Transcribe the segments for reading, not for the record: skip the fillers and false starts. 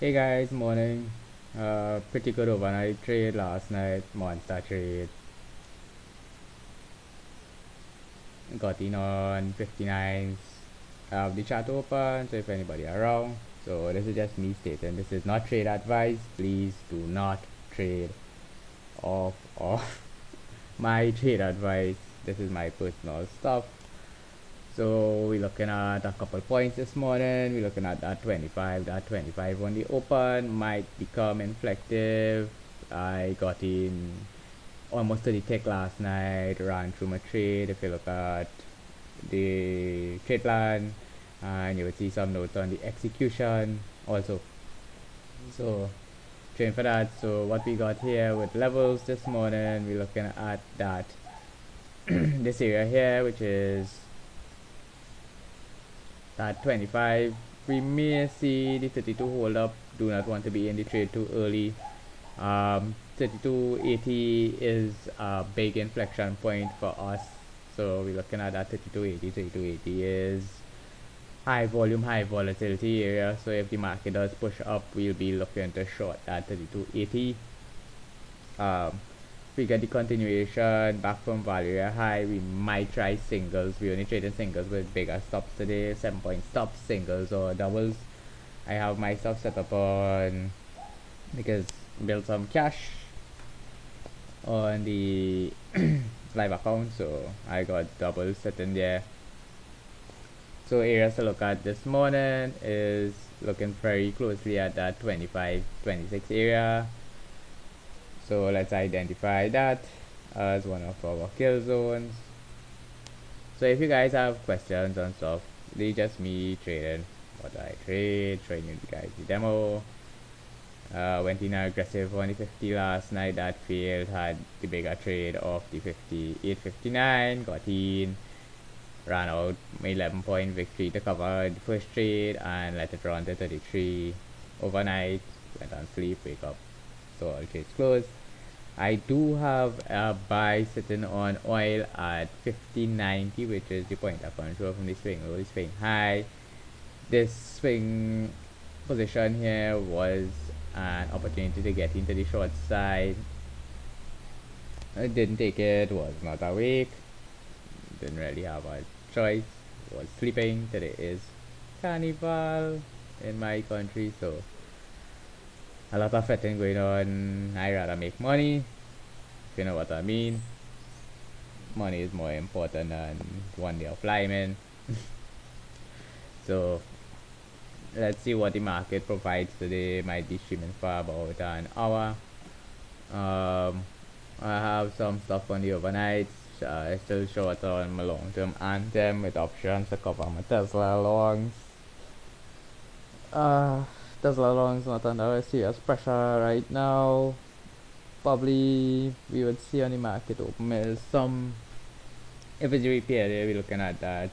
Hey guys, morning. Pretty good overnight trade last night. Monster trade. Got in on 59s. I have the chat open, so if anybody around. So this is just me stating this is not trade advice. Please do not trade off my trade advice. This is my personal stuff. So we're looking at a couple points this morning. We're looking at that 25. That 25 on the open might become inflective. I got in almost to the tick last night, ran through my trade. If you look at the trade plan, and you will see some notes on the execution also. So train for that. So what we got here with levels this morning, we're looking at that this area here, which is that 25. We may see the 32 hold up. Do not want to be in the trade too early. 3280 is a big inflection point for us, so we're looking at that 3280. 3280 is high volume, high volatility area, so if the market does push up, we'll be looking to short that 3280. We get the continuation back from value area high. We might try singles. We only trading singles with bigger stops today, 7 point stops, singles or doubles. I have my stuff set up on because build some cash on the live account, so I got double sitting there. So areas to look at this morning is looking very closely at that 25 26 area, so let's identify that as one of our kill zones. So if you guys have questions on stuff, they just me trading what I trade, showing you guys the demo. Went in aggressive on the 50 last night, that failed. Had the bigger trade of the 58.59, got in, ran out my 11-point victory to cover the first trade and let it run to 33 overnight. Went on sleep, wake up, so all trades closed. I do have a buy sitting on oil at 50.90, which is the point of control from the swing low, the swing high. This swing position here was an opportunity to get into the short side. I didn't take it, was not awake, didn't really have a choice, was sleeping. Today is carnival in my country, so a lot of fetting going on. I rather make money, if you know what I mean. Money is more important than 1 day of flying. So let's see what the market provides today. Might be streaming for about an hour. I have some stuff on the overnights. Still short on my long-term anthem with options to cover my Tesla longs. Tesla longs not under serious pressure right now. Probably we would see on the market open some. If it's a repair there, we're looking at that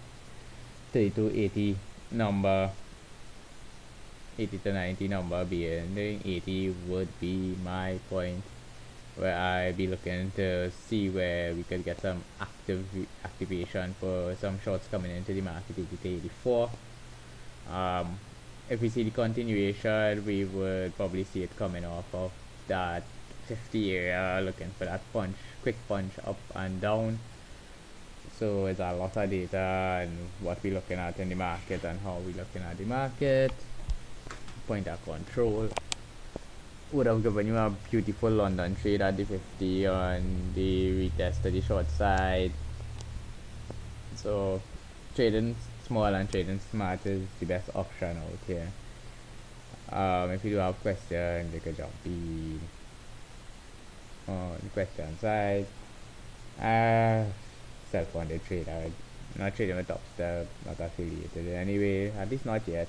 3280 number. 80 to 90 number being 80 would be my point where I be looking to see where we could get some activation for some shorts coming into the market. 80 to 84. If we see the continuation, we would probably see it coming off of that 50 area, looking for that punch, quick punch up and down. So it's a lot of data and what we're looking at in the market and how we're looking at the market. Point of control would have given you a beautiful London trade at the 50 on the retest to the short side. So trading small and trading smart is the best option out here. If you do have questions, you could jump in on the question side. Self-funded trader, not trading with Upstep, not affiliated anyway, at least not yet.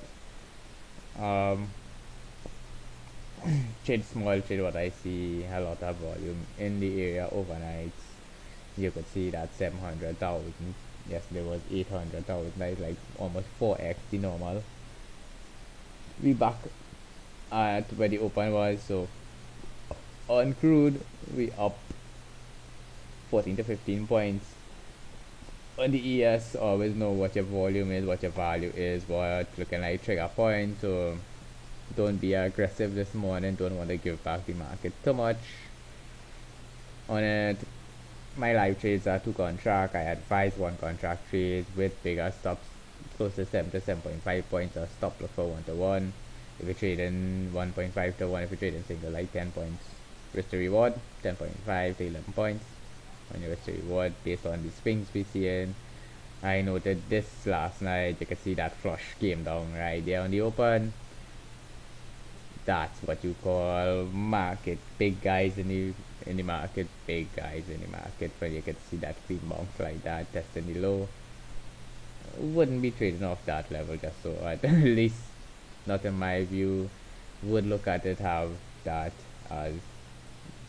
Trade small, trade what I see, a lot of volume in the area overnight. You could see that 700,000. Yesterday was 800,000. That is like almost 4x the normal. We back at where the open was, so on crude we up 14 to 15 points. On the ES, always know what your volume is, what your value is, what looking like trigger point. So Don't be aggressive this morning. Don't want to give back the market too much on it. My live trades are 2 contract. I advise 1 contract trades with bigger stops close to 7 to 7.5 points or stop look for 1 to 1. If you're trading 1.5 to 1, if you're trading single like 10 points risk to reward, 10.5 to 11 points on your risk to reward based on the swings we see in. I noted this last night. You can see that flush came down right there on the open. That's what you call market. Big guys in the market, big guys in the market. When you can see that clean bounce like that, testing the low, wouldn't be trading off that level just so. At least, not in my view. Would look at it, have that as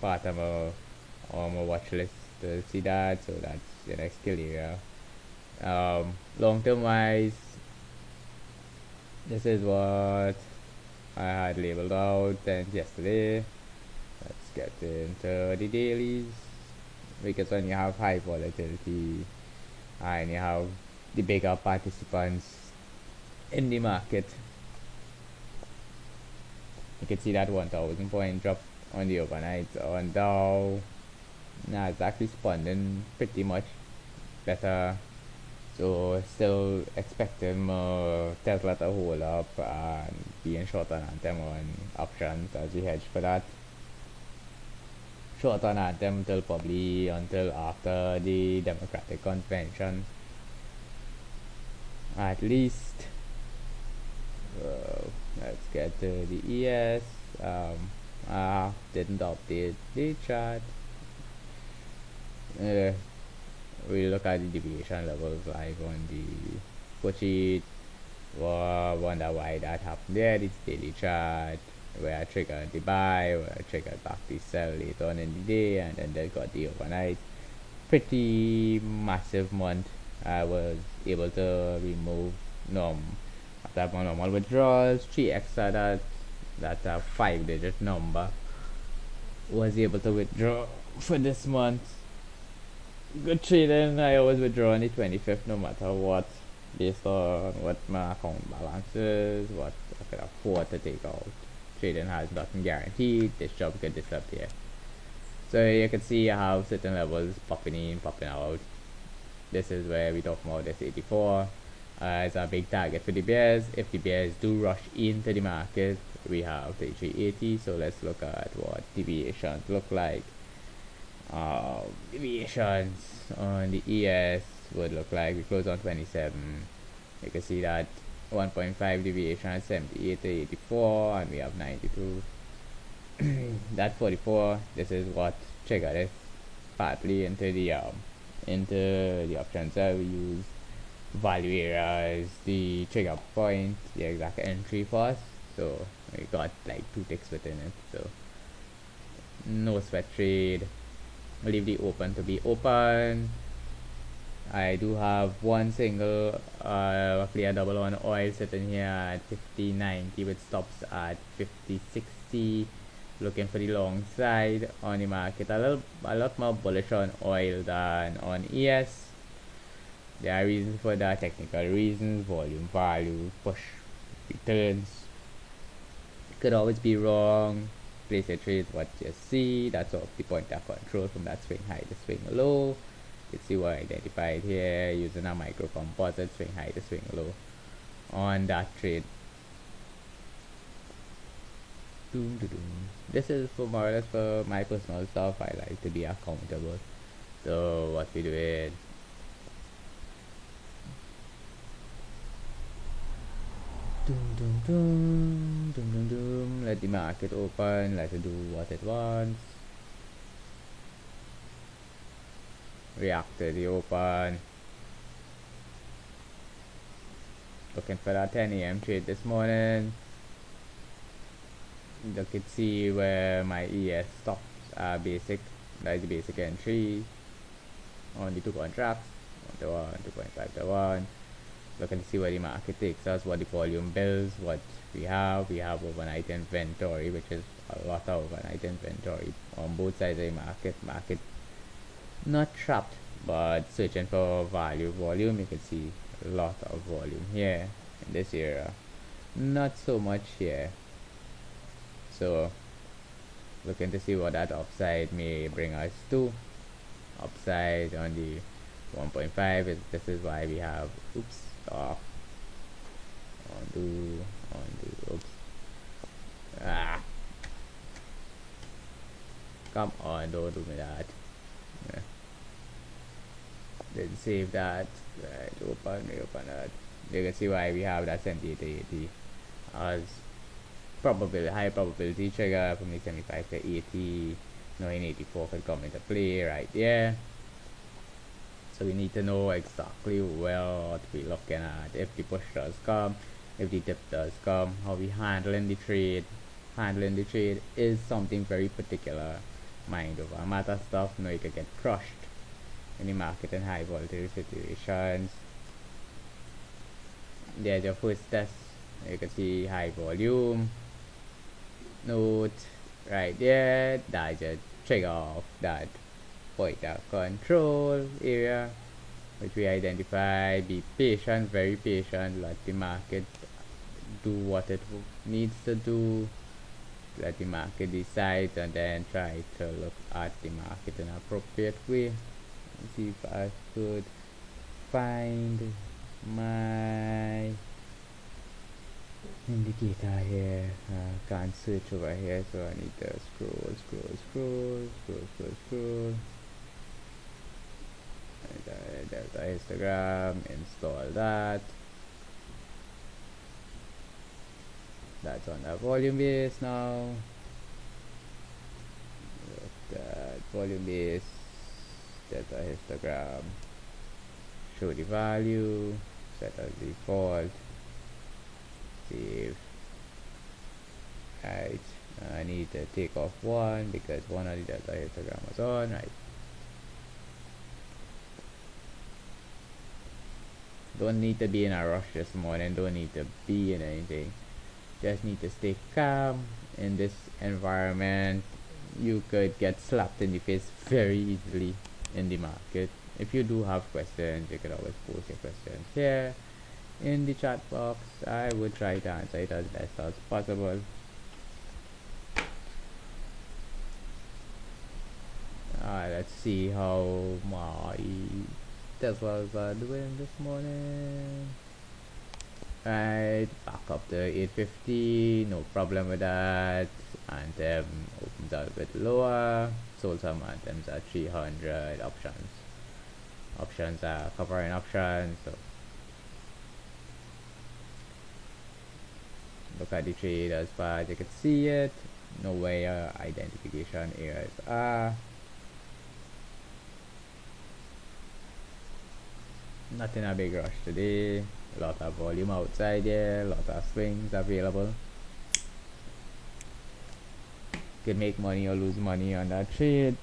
part of my watch list to see that. So that's the next skill area. Long term wise, this is what I had labeled out since yesterday. Let's get into the dailies, because when you have high volatility and you have the bigger participants in the market, you can see that 1000 point drop on the overnight on Dow. Nasdaq responding pretty much better. So still expecting Tesla to hold up and being short on Anthem on options as we hedge for that. Short on Anthem till probably until after the Democratic convention. At least. Let's get to the ES. Didn't update the chart. We look at the deviation levels like on the spreadsheet. Wonder why that happened there. It's daily chart where I triggered the buy, where I triggered back the sell later on in the day, and then they got the overnight. Pretty massive month. I was able to remove after my normal withdrawals, 3x that 5-digit number. Was able to withdraw for this month. Good trading. I always withdraw on the 25th no matter what, based on what my account balance is, what I could afford to take out. Trading has nothing guaranteed. This job could disappear. So you can see how certain levels popping in, popping out. This is where we talk about this 84 as a big target for the bears. If the bears do rush into the market, we have 3380. So let's look at what deviations look like. Deviations on the ES would look like we close on 27. You can see that 1.5 deviation at 78 to 84, and we have 92. That 44. This is what triggered it partly into the options. So we use value area as the trigger point, the exact entry for us. So we got like 2 ticks within it. So no sweat trade. Leave the open to be open. I do have one single clear double on oil sitting here at 50.90 with stops at 50.60. Looking for the long side on the market. A lot more bullish on oil than on ES. There are reasons for that, technical reasons, volume, value, push, returns. Could always be wrong. Place your trades what you see. That's off the point of control from that swing high to swing low. You can see what I identified here using a micro composite, swing high to swing low on that trade. This is for more or less for my personal stuff. I like to be accountable. So what we do is let the market open, let it do what it wants. React to the open. Looking for that 10 a.m. trade this morning. You can see where my ES stops are basic. That is the basic entry on the 2 contracts. 1 to 1, 2.5 to 1. Looking to see where the market takes us, what the volume builds, what we have. We have overnight inventory, which is a lot of overnight inventory on both sides of the market. Not trapped, but searching for value, volume. You can see a lot of volume here in this area. Not so much here. So looking to see what that upside may bring us to. Upside on the 1.5 is, this is why we have, oops, undo, oops, come on, don't do me that. Yeah. Didn't save that. Right, reopen that. You can see why we have that 78 to 80 as probability, high probability trigger from the 75 to 80. Knowing 84 could come into play right there. So we need to know exactly what we're looking at. If the push does come, if the dip does come, how we handling the trade. Handling the trade is something very particular. Mind over matter stuff. You know, you could get crushed in the market in high volatility situations. There's your first test. You can see high volume. Note right there. That just trigger off that point of control area which we identify. Be patient, very patient. Let the market do what it needs to do. Let the market decide, and then try to look at the market in an appropriate way. Let's see if I could find my indicator here. Can't search over here, so I need to scroll. Delta histogram, install that. That's on the volume base now. That volume base, delta histogram, show the value, set as default, save. Right, I need to take off one because one of the delta histogram was on, right? Don't need to be in a rush this morning, don't need to be in anything. Just need to stay calm in this environment. You could get slapped in the face very easily in the market. If you do have questions, you could always post your questions here in the chat box. I would try to answer it as best as possible. Alright, let's see how my Teslas are doing this morning. Right, back up to 850, no problem with that. Anthem opens out a bit lower. Sold some anthems at 300. Options are covering options. So look at the trade as far as you can see it. Know where your identification areas are. Not in a big rush today. A lot of volume outside there, a lot of swings available. You can make money or lose money on that trade.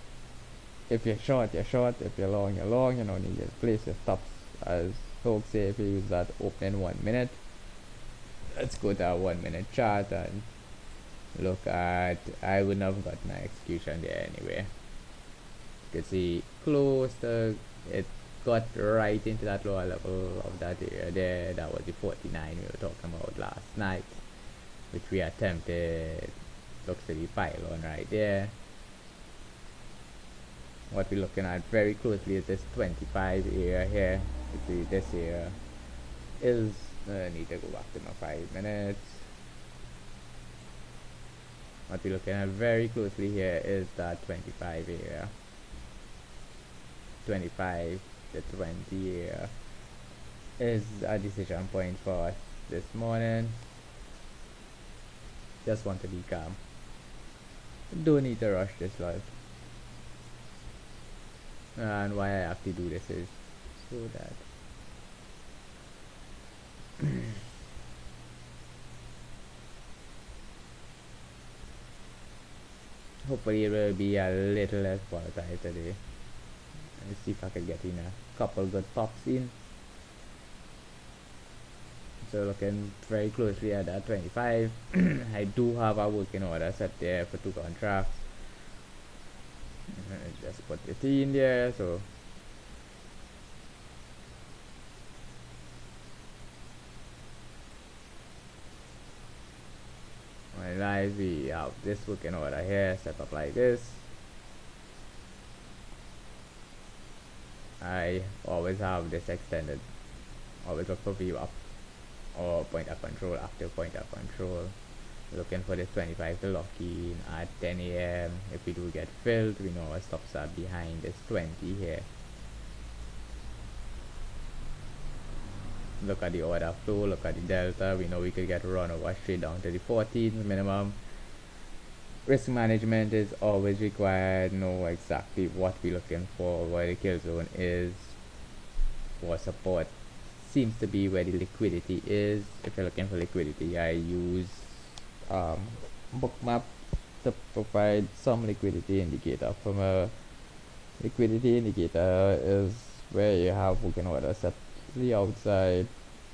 If you're short, you're short. If you're long, you're long. You know, you just place your stops, as folks say, if you use that opening 1 minute. Let's go to a 1 minute chart and look at, I wouldn't have got my execution there anyway. You can see close to it, got right into that lower level of that area there. That was the 49 we were talking about last night, which we attempted. Looks to be pylon right there. What we're looking at very closely is this 25 area here. You see this area is, I need to go back to my 5 minutes. What we're looking at very closely here is that 25 area. 25 to 20 area is a decision point for us this morning. Just want to be calm. Don't need to rush this life. And why I have to do this is so that hopefully it will be a little less volatile today. Let's see if I can get in a couple good pops in. So looking very closely at that 25. I do have a working order set there for 2 contracts. Just put it in there. So finalized. We have this working order here set up like this. I always have this extended, always look for view up or pointer control, active pointer control. Looking for this 25 to lock in at 10 a.m. If we do get filled, we know our stops are behind this 20 here. Look at the order flow, look at the delta. We know we could get run over straight down to the 14 minimum. Risk management is always required. Know exactly what we're looking for, where the kill zone is. For support seems to be where the liquidity is. If you're looking for liquidity, I use bookmap to provide some liquidity indicator. From a liquidity indicator is where you have working order set to the outside.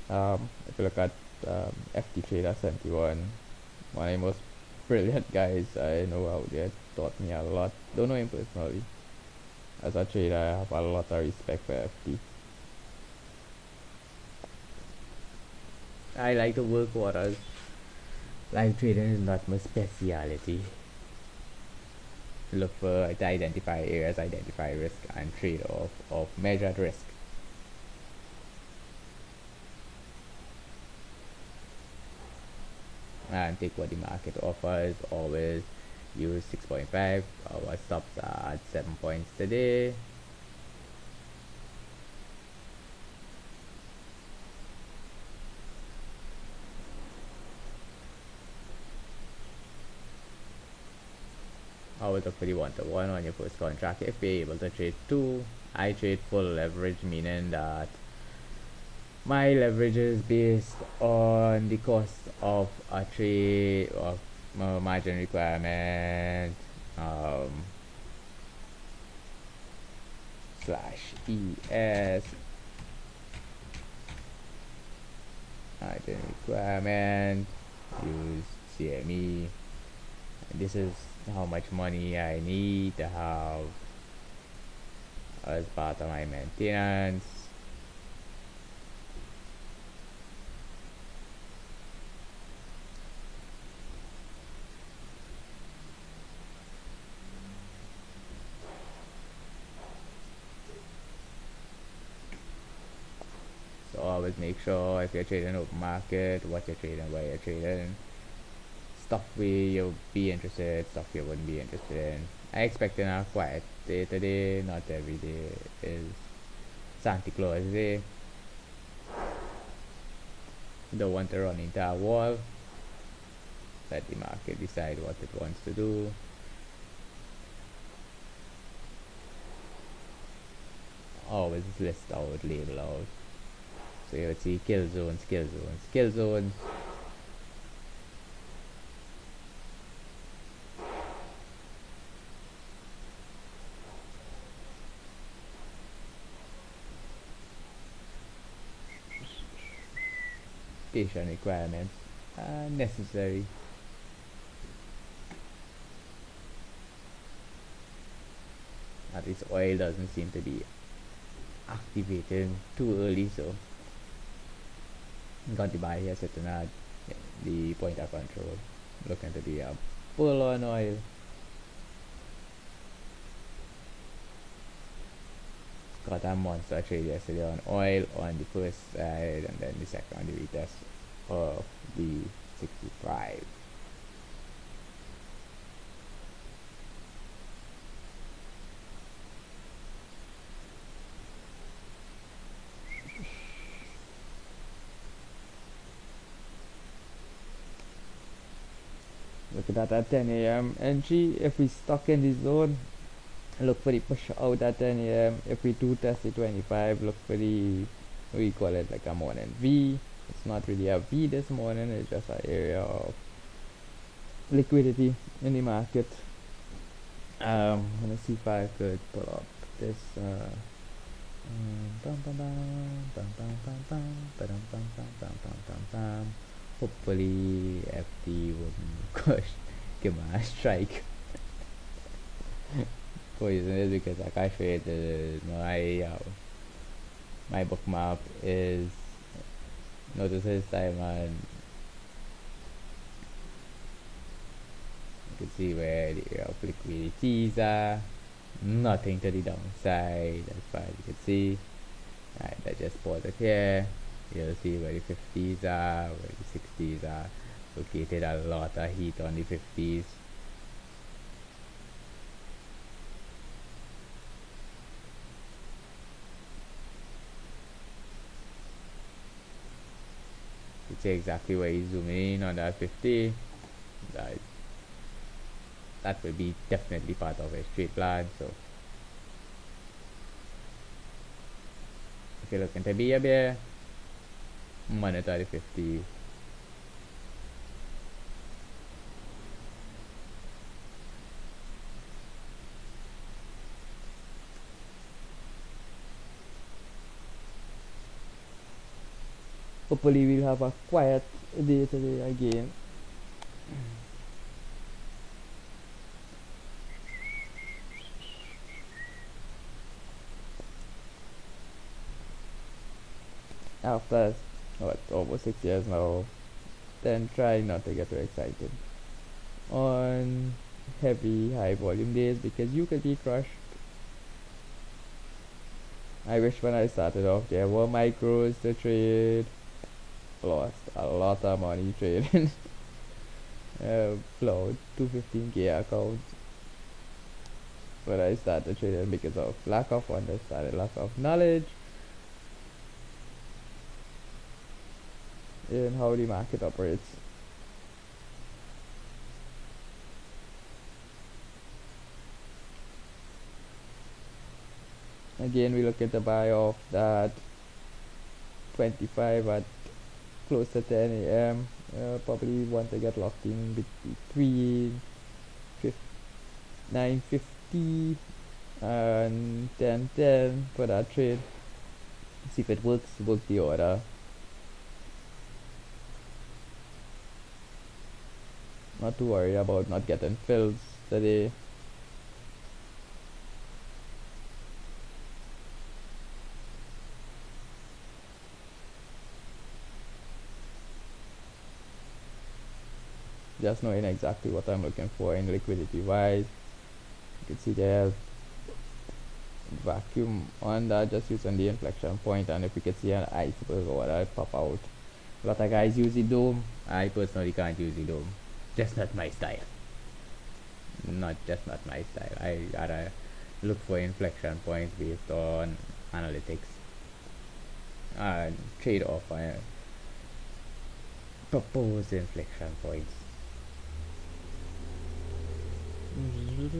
If you look at FT Trader 71, one of the most brilliant guys I know out there, taught me a lot. Don't know him personally. As a trader, I have a lot of respect for FT. I like to work orders. Live trading is not my speciality. Look for to identify areas, identify risk, and trade off of measured risk. And take what the market offers. Always use 6.5. Our stops are at 7 points today. Always look for the 1-to-1 on your first contract. If you're able to trade 2, I trade full leverage, meaning that my leverage is based on the cost of a trade, of margin requirement, slash ES margin requirement, use CME. This is how much money I need to have as part of my maintenance. So always make sure if you're trading open market, what you're trading, where you're trading. Stuff you'll be interested, stuff you wouldn't be interested in. I expect a quiet day today. Not every day is Santa Claus Day. Don't want to run into a wall. Let the market decide what it wants to do. Always list out, label out. So you would see kill zones, kill zones, kill zones. Patient requirements are necessary. At least oil doesn't seem to be activating too early, so got the buy here sitting at the point of control. Looking to be a pull on oil. Got a monster trade yesterday on oil on the first side, and then the second on the retest of the 65. Look at that at 10 a.m. NG. If we stuck in the zone, look for the push out at 10 a.m. If we do test the 25, look for the, we call it like a morning V. It's not really a V this morning, it's just an area of liquidity in the market. I'm gonna see if I could pull up this hopefully FT wouldn't push give me a strike. Poison is because like I created my bookmap is notice this time and can see where the area of liquidities are. Nothing to the downside as far as you can see. Alright, let's just pause it here. You'll see where the 50s are, where the 60s are. Located a lot of heat on the 50s. You see exactly where you zoom in on that 50. That will be definitely part of a straight plan. So if you're looking to be a bear, monitor the 50. Hopefully we'll have a quiet day today again. After what, almost 6 years now, then try not to get too excited on heavy high volume days because you could be crushed. I wish when I started off there were micros to trade. Lost a lot of money trading. Flowed 215k account when I started trading because of lack of understanding, lack of knowledge in how the market operates. Again, we look at the buy of that 25 at close to 10 a.m. Probably want to get locked in between 9:50 and 10:10 for that trade. See if it works. Work the order. Not to worry about not getting fills today. Just knowing exactly what I'm looking for in liquidity wise. You can see there vacuum on that, just using the inflection point, and if you can see an iceberg or whatever pop out. A lot of guys use the dome. I personally can't use the dome. Just not my style. Not my style. I gotta look for inflection points based on analytics and trade off on proposed inflection points. If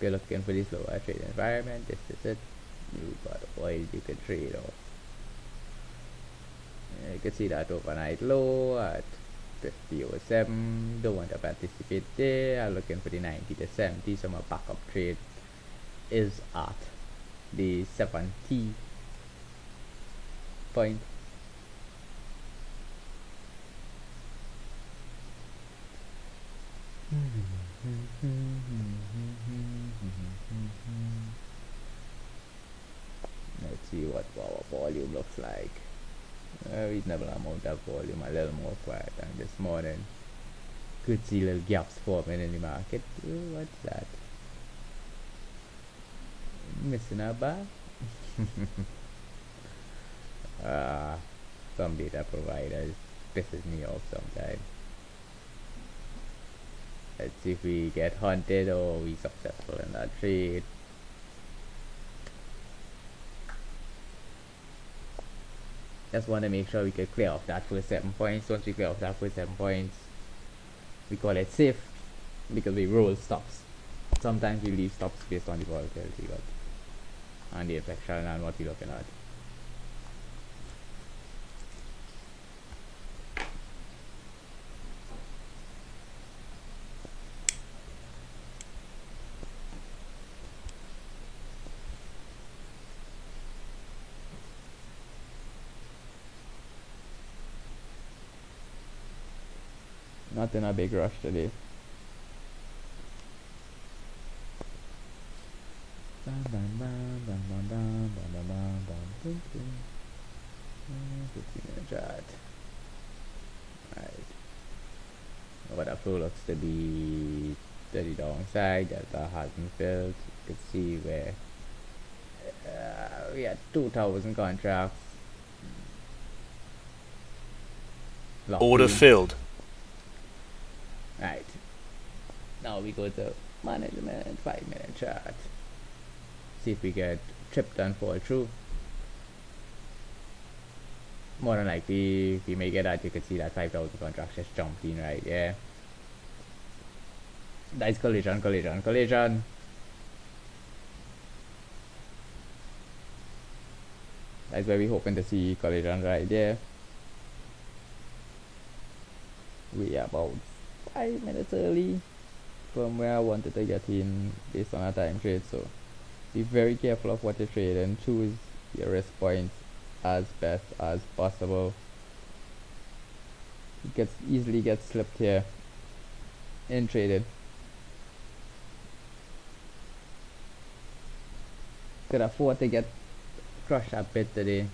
you're looking for this lower trade environment, this is it. You got oil you can trade off. You can see that overnight low at 50.07. Don't want to participate there. I'm looking for the 90 to 70. So my backup trade is at the 70 point. Let's see what our volume looks like. A reasonable amount of volume, a little more quiet than this morning. Could see little gaps forming in the market. Ooh, what's that? Missing a bar? Some data providers pisses me off sometimes. Let's see if we get hunted or we successful in that trade. Just want to make sure we can clear off that first 7 points. Once we clear off that first 7 points, we call it safe because we roll stops. Sometimes we leave stops based on the volatility and the inflection and what we're looking at. Not in a big rush today. 15-minute chart. Right. Order flow looks to be 30 downside. Delta hasn't filled. You can see where we had 2,000 contracts. Order filled. Right. Now we go to management 5-minute chart. See if we get tripped and fall through. More than likely, if we may get that, you can see that 5,000 contracts just jumped in right there. That's collision. That's where we're hoping to see collision right there. We are about 5 minutes early from where I wanted to get in based on our time trade, so be very careful of what you trade and choose your risk points as best as possible. It easily gets slipped here in trading. Could afford to get crushed a bit today.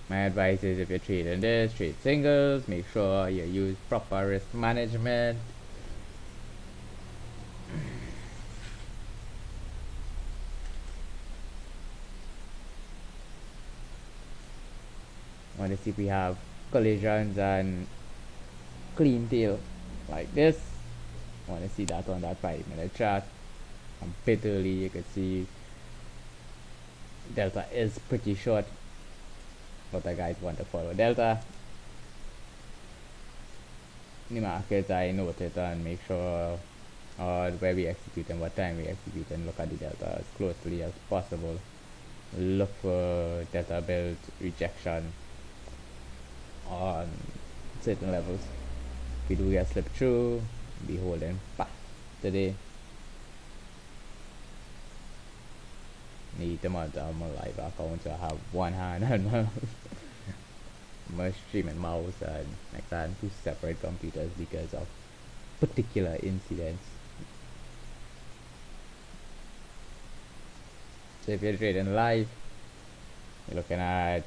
My advice is if you're trading this, trade singles, make sure you use proper risk management. Want to see if we have collisions and clean tail like this. Want to see that on that 5-minute chart. A bit early, you can see Delta is pretty short, but the guys want to follow Delta. In the markets, I note it and make sure where we execute and what time we execute, and look at the Delta as closely as possible. Look for Delta build rejection on certain levels. If we do get slipped through, be holding fast today. Need to monitor my live account, so I have one hand on my streaming mouse and next time 2 separate computers because of particular incidents. So if you're trading live, you're looking at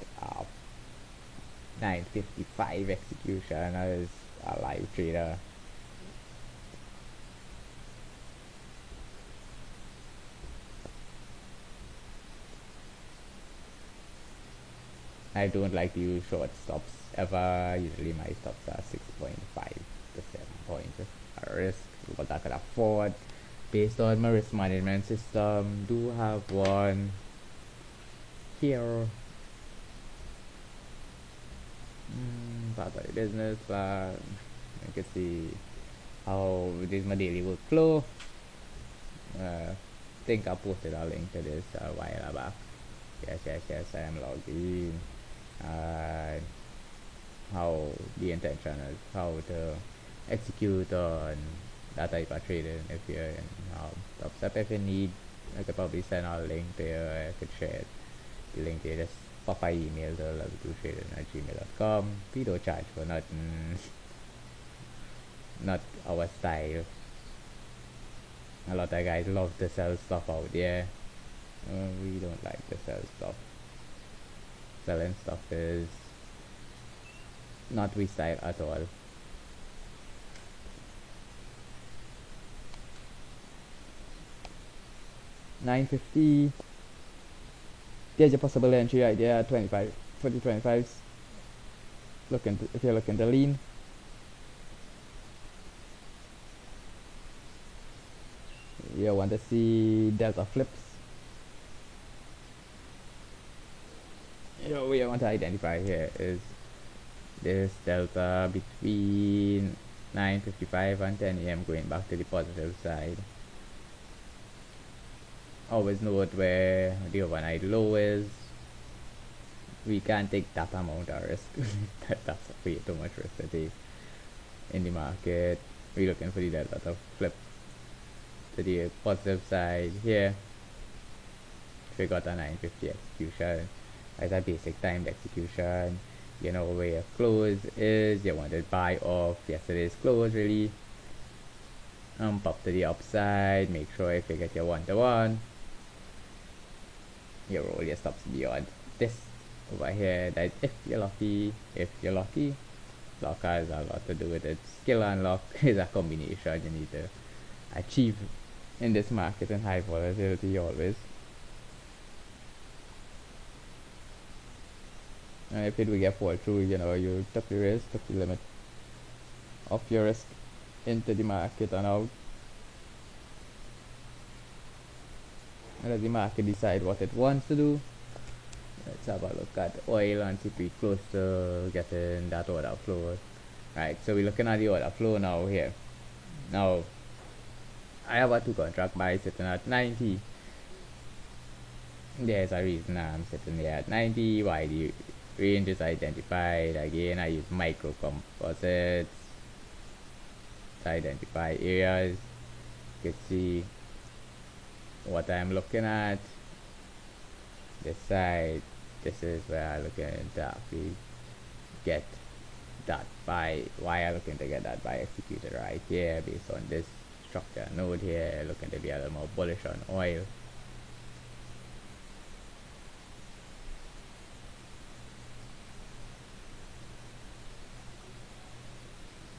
9:55 execution as a live trader. I don't like to use short stops ever. Usually my stops are 6.5 to 7 points at risk, what I could afford based on my risk management system. Do have one here. Part of the business plan. You can see how this is my daily workflow. Think I posted a link to this a while back. Yes, I am logged in. How the intention is how to execute on that type of trading. If you're in top step, if you need, I could probably send a link there. I could share the link there. Just pop my email to level2trading@gmail.com. We don't charge for nothing. Not our style. A lot of guys love to sell stuff out there. We don't like to sell stuff. Selling stuff is not we style at all. $9.50. There's a possible entry right there at 25 for the 25s. If you're looking to lean. You want to see delta flips. What you want to identify here is this delta between 9:55 and 10 a.m. going back to the positive side. Always note where the overnight low is. We can't take that amount of risk. That's way too much risk to take in the market. We're looking for the delta to flip to the positive side here. We got a 9:50 execution. As a basic timed execution, you know where your close is. You want to buy off yesterday's close really. Pop to the upside. Make sure if you get your 1-to-1, you roll your stops beyond this over here that if you're lucky, luck has a lot to do with it. Skill and luck is a combination you need to achieve in this market and high volatility always. And if it will get fall through, you know, you took the risk, took the limit of your risk into the market and out. And let the market decide what it wants to do. Let's have a look at oil and see if we're close to getting that order flow. Right, so we're looking at the order flow now here. Now, I have a 2 contract buy sitting at 90. There's a reason I'm sitting there at 90. Why the range is identified. Again, I use micro composites to identify areas. You can see what I'm looking at. This side, this is where I'm looking to actually get that buy. Why I'm looking to get that buy executed right here based on this structure node here, looking to be a little more bullish on oil.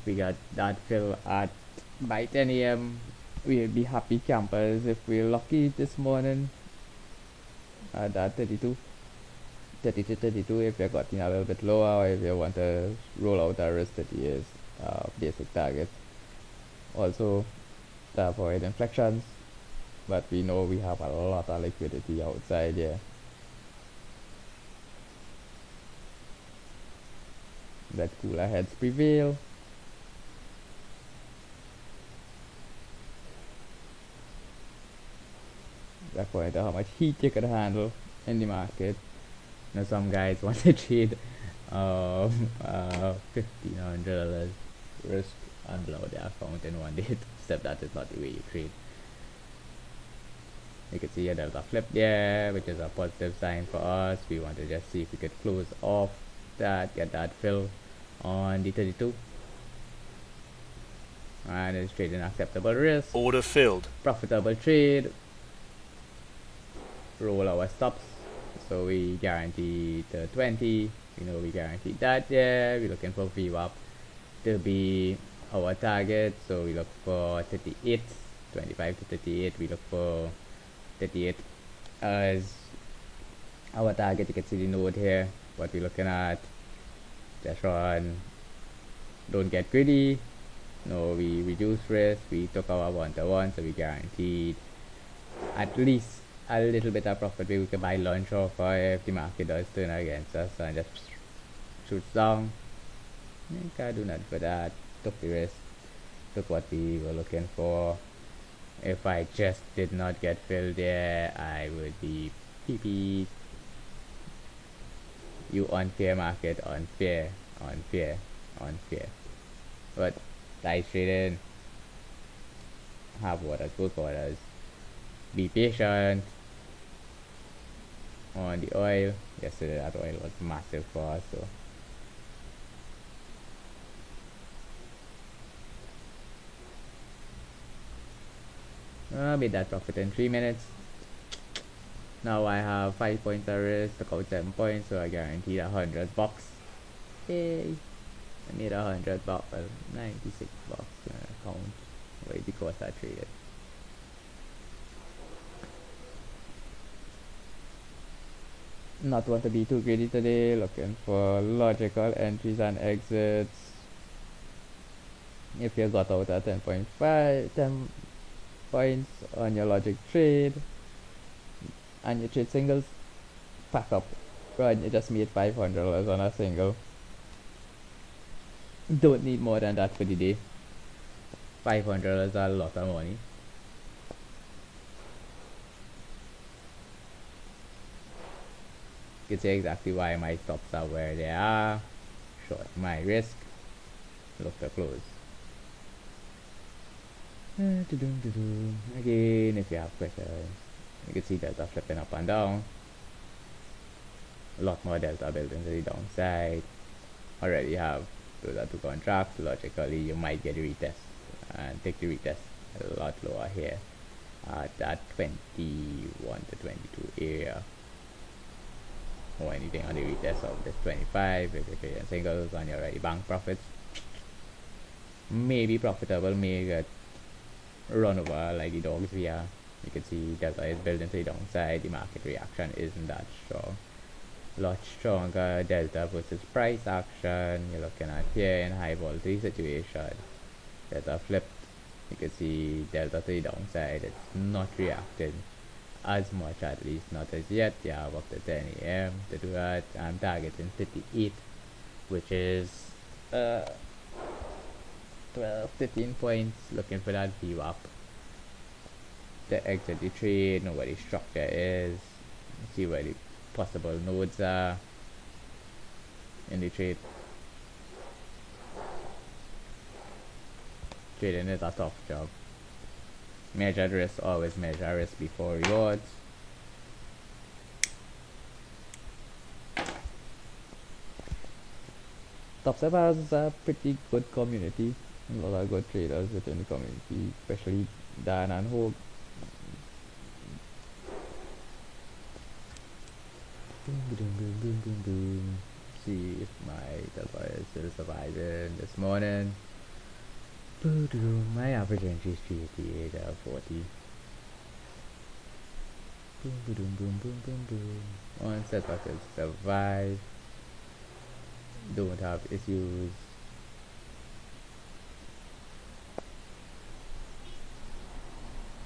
We got that fill at by 10 a.m. We'll be happy campers if we're lucky this morning at that 32 if you got in a little bit lower, or if you want to roll out a risk that is basic target. Also to avoid inflections, but we know we have a lot of liquidity outside here. Let cooler heads prevail. According to how much heat you can handle in the market. Now some guys want to trade $1,500 risk and blow their account in one day, except that is not the way you trade. You can see a delta flip there, which is a positive sign for us. We want to just see if we could close off that, get that fill on the 32. And it's trading acceptable risk. Order filled. Profitable trade. Roll our stops. So we guarantee the 20. You know we guaranteed that there. We're looking for VWAP to be our target. So we look for 38, 25 to 38. We look for 38 as our target. You can see the node here. What we're looking at. Just run. Don't get greedy. No, we reduce risk. We took our 1-to-1, so we guaranteed at least a little bit of profit. We can buy lunch off if the market does turn against us and just shoots down. You can't do nothing for that. Took the risk. Took what we were looking for. If I just did not get filled there, I would be PP. You unfair market, unfair. But dice trading, have orders, both orders. Be patient on the oil. Yesterday that oil was massive for us, so made that profit in 3 minutes. Now I have 5 points of risk, took out 7 points, so I guaranteed $100. Yay! I made $100, well, $96 count. Way because I traded. Not want to be too greedy today, looking for logical entries and exits. If you got out at 10.5, 10 points on your logic trade and you trade singles, pack up. Run, you just made $500 on a single. Don't need more than that for the day. $500 is a lot of money. You can see exactly why my stops are where they are. Short my risk. Look to close. Again, if you have questions, you can see delta flipping up and down. A lot more delta building to the downside. Already have those are 2 contracts. Logically, you might get a retest and take the retest a lot lower here at that 21 to 22 area. or anything on the retest of this 25. If you're trading singles on your already bank profits, maybe profitable, may get run over like the dogs we are. You can see Delta is building to the downside. The market reaction isn't that strong. Lot stronger Delta versus price action. You're looking at here in high volatility situation. Delta flipped. You can see Delta to the downside. It's not reacting as much, at least not as yet. You have up to 10 a.m. to do that. I'm targeting 58, which is 12, 15 points. Looking for that VWAP to exit the trade, know what the structure is, see where the possible nodes are in the trade. Trading is a tough job. Measured risk, always measure risk before rewards. TopStep has a pretty good community, a lot of good traders within the community, especially Dan and Hogue. Boom, boom, boom, boom, boom, boom. See if my Delta is still surviving this morning. My average entry is 388 out of 40. Boom, boom, boom, boom, boom, boom. One setback is survive. Don't have issues.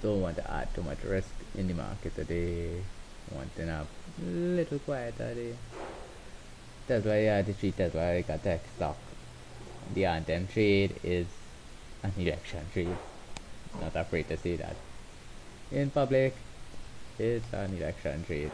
Don't want to add too much risk in the market today. Want to have a little quieter day. That's why I had to treat that why I got tech stock. The Anthem trade is an election trade. Not afraid to say that. In public, it's an election trade.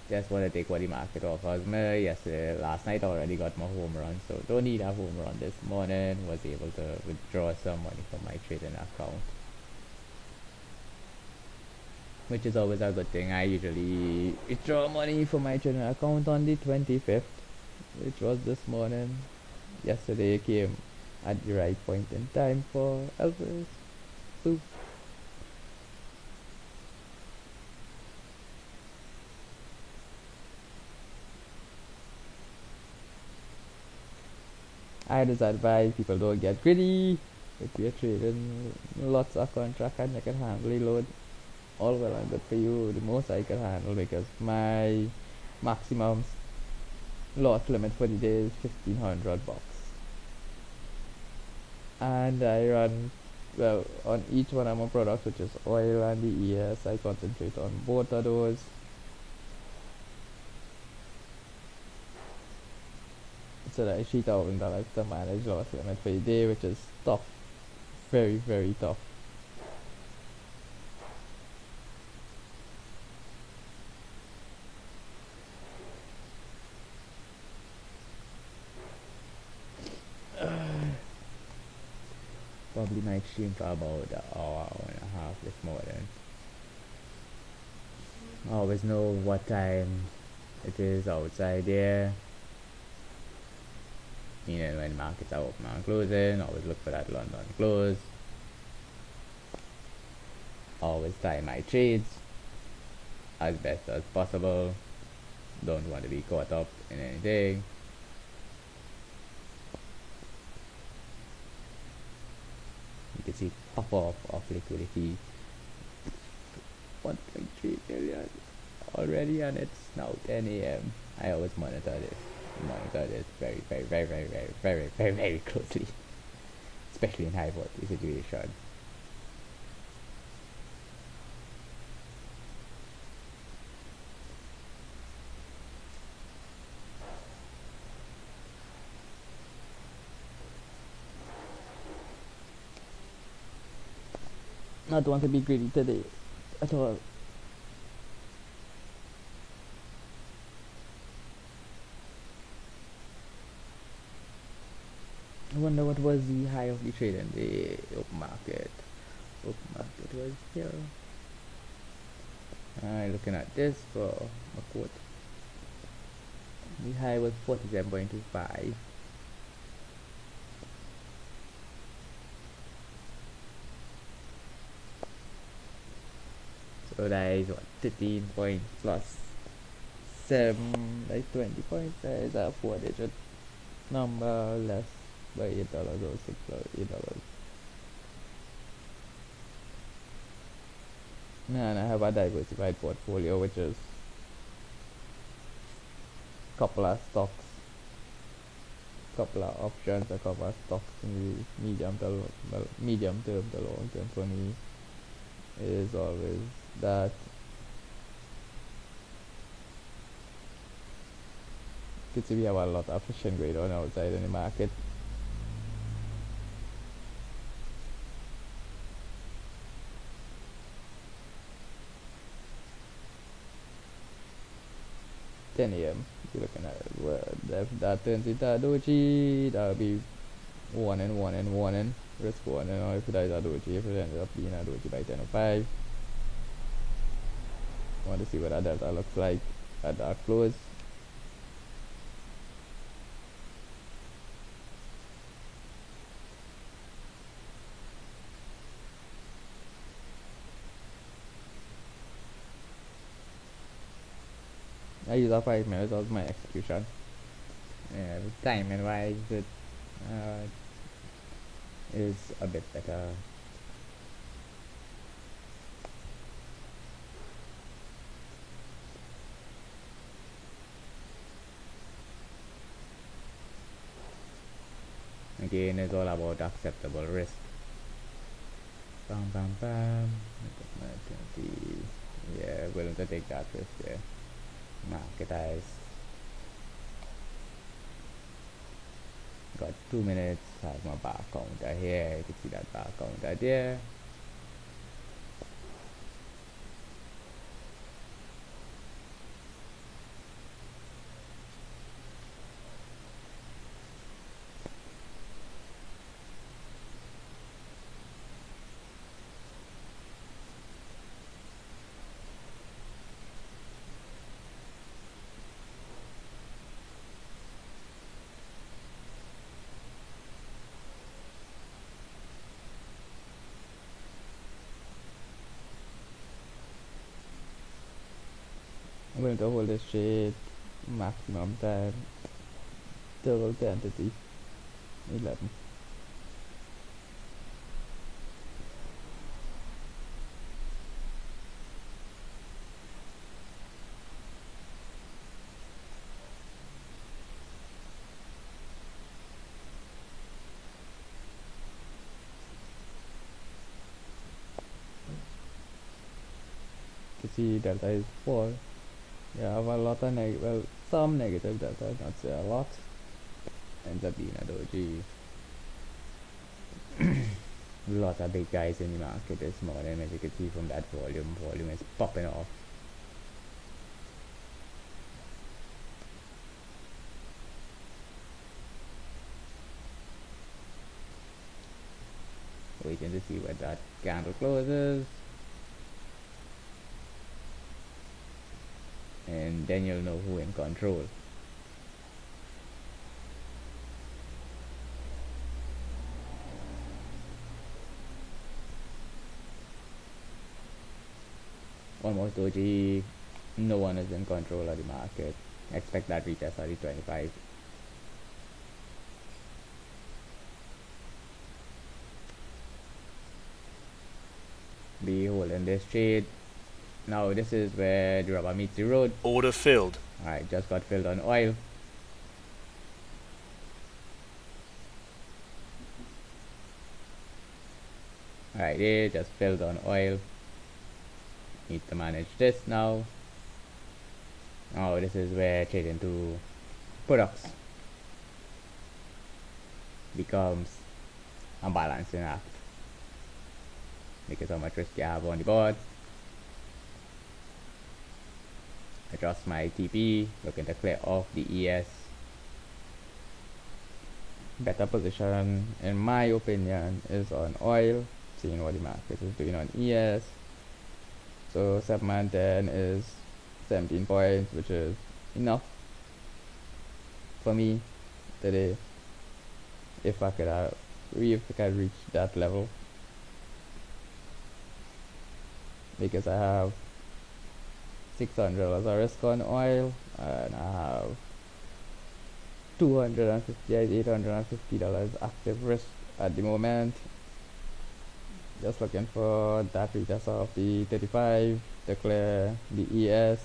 Just want to take what the market offers me. Yesterday, last night I already got my home run, so don't need a home run this morning. Was able to withdraw some money from my trading account, which is always a good thing. I usually withdraw money from my trading account on the 25th, which was this morning. Yesterday came at the right point in time for Elvis. Boop. I just advise people don't get greedy. If you're trading lots of contract and you can handle the load, all well and good for you. The most I can handle, because my maximum loss limit for the day is $1,500, and I run, well, on each one of my products, which is oil and the ES. I concentrate on both of those. So that I $3,000 to manage loss limit for the day, which is tough, very very tough. Probably might stream for about an hour and a half this morning. I always know what time it is outside there. When markets are open and closing, always look for that London close. Always time my trades as best as possible. Don't want to be caught up in anything. You can see pop off of liquidity, 1.3 million already, and it's now 10 a.m. I always monitor this very very very very very very very very closely, especially in high volatility situation. Not want to be greedy today at all. I wonder what was the high of the trade in the open market. Open market was here. Alright, looking at this for a quote. The high was 47.25. So that is what, 13 points plus 7, like 20 points. That is a 4-digit number less by $8 or $6, $8. And I have a diversified portfolio, which is couple of stocks, couple of options, a couple of stocks in the medium term to long term. For me, is always that. You can see we have a lot of fishing going on outside in the market. $10 a.m. You're looking at it. Well, if that turns into a doji, that'll be one and risk one. And if that is a doji, if it ends up being a doji by 10:05, I want to see what that delta looks like at that close. I use a 5 minutes as my execution. Timing wise, it is a bit better. Again, it's all about acceptable risk. Bam, bam, bam. Yeah, willing to take that risk there. Market eyes. Got 2 minutes. Have my bar counter here. You can see that bar counter there. I'm going to hold this trade maximum time till 10:30, 11. You can see delta is 4. You have a lot of some negative delta, not say a lot. Ends up being a doji. A lot of big guys in the market this morning, as you can see from that volume. Volume is popping off. Waiting to see where that candle closes. And then you'll know who in control. Almost doji, no one is in control of the market. Expect that retest at the 25. Be holding this trade. Now this is where the rubber meets the road. Order filled. Alright, just got filled on oil. Alright, they just filled on oil. Need to manage this now. Now this is where trading to products becomes a balancing act. Because how much risk you have on the board. Adjust my TP, looking to clear off the ES. Better position, in my opinion, is on oil, seeing what the market is doing on ES. So 7 and 10 is 17 points, which is enough for me today. If I could reach that level, because I have $600 of risk on oil, and I have 250 $850 active risk at the moment. Just looking for that retest of the 35 to clear the ES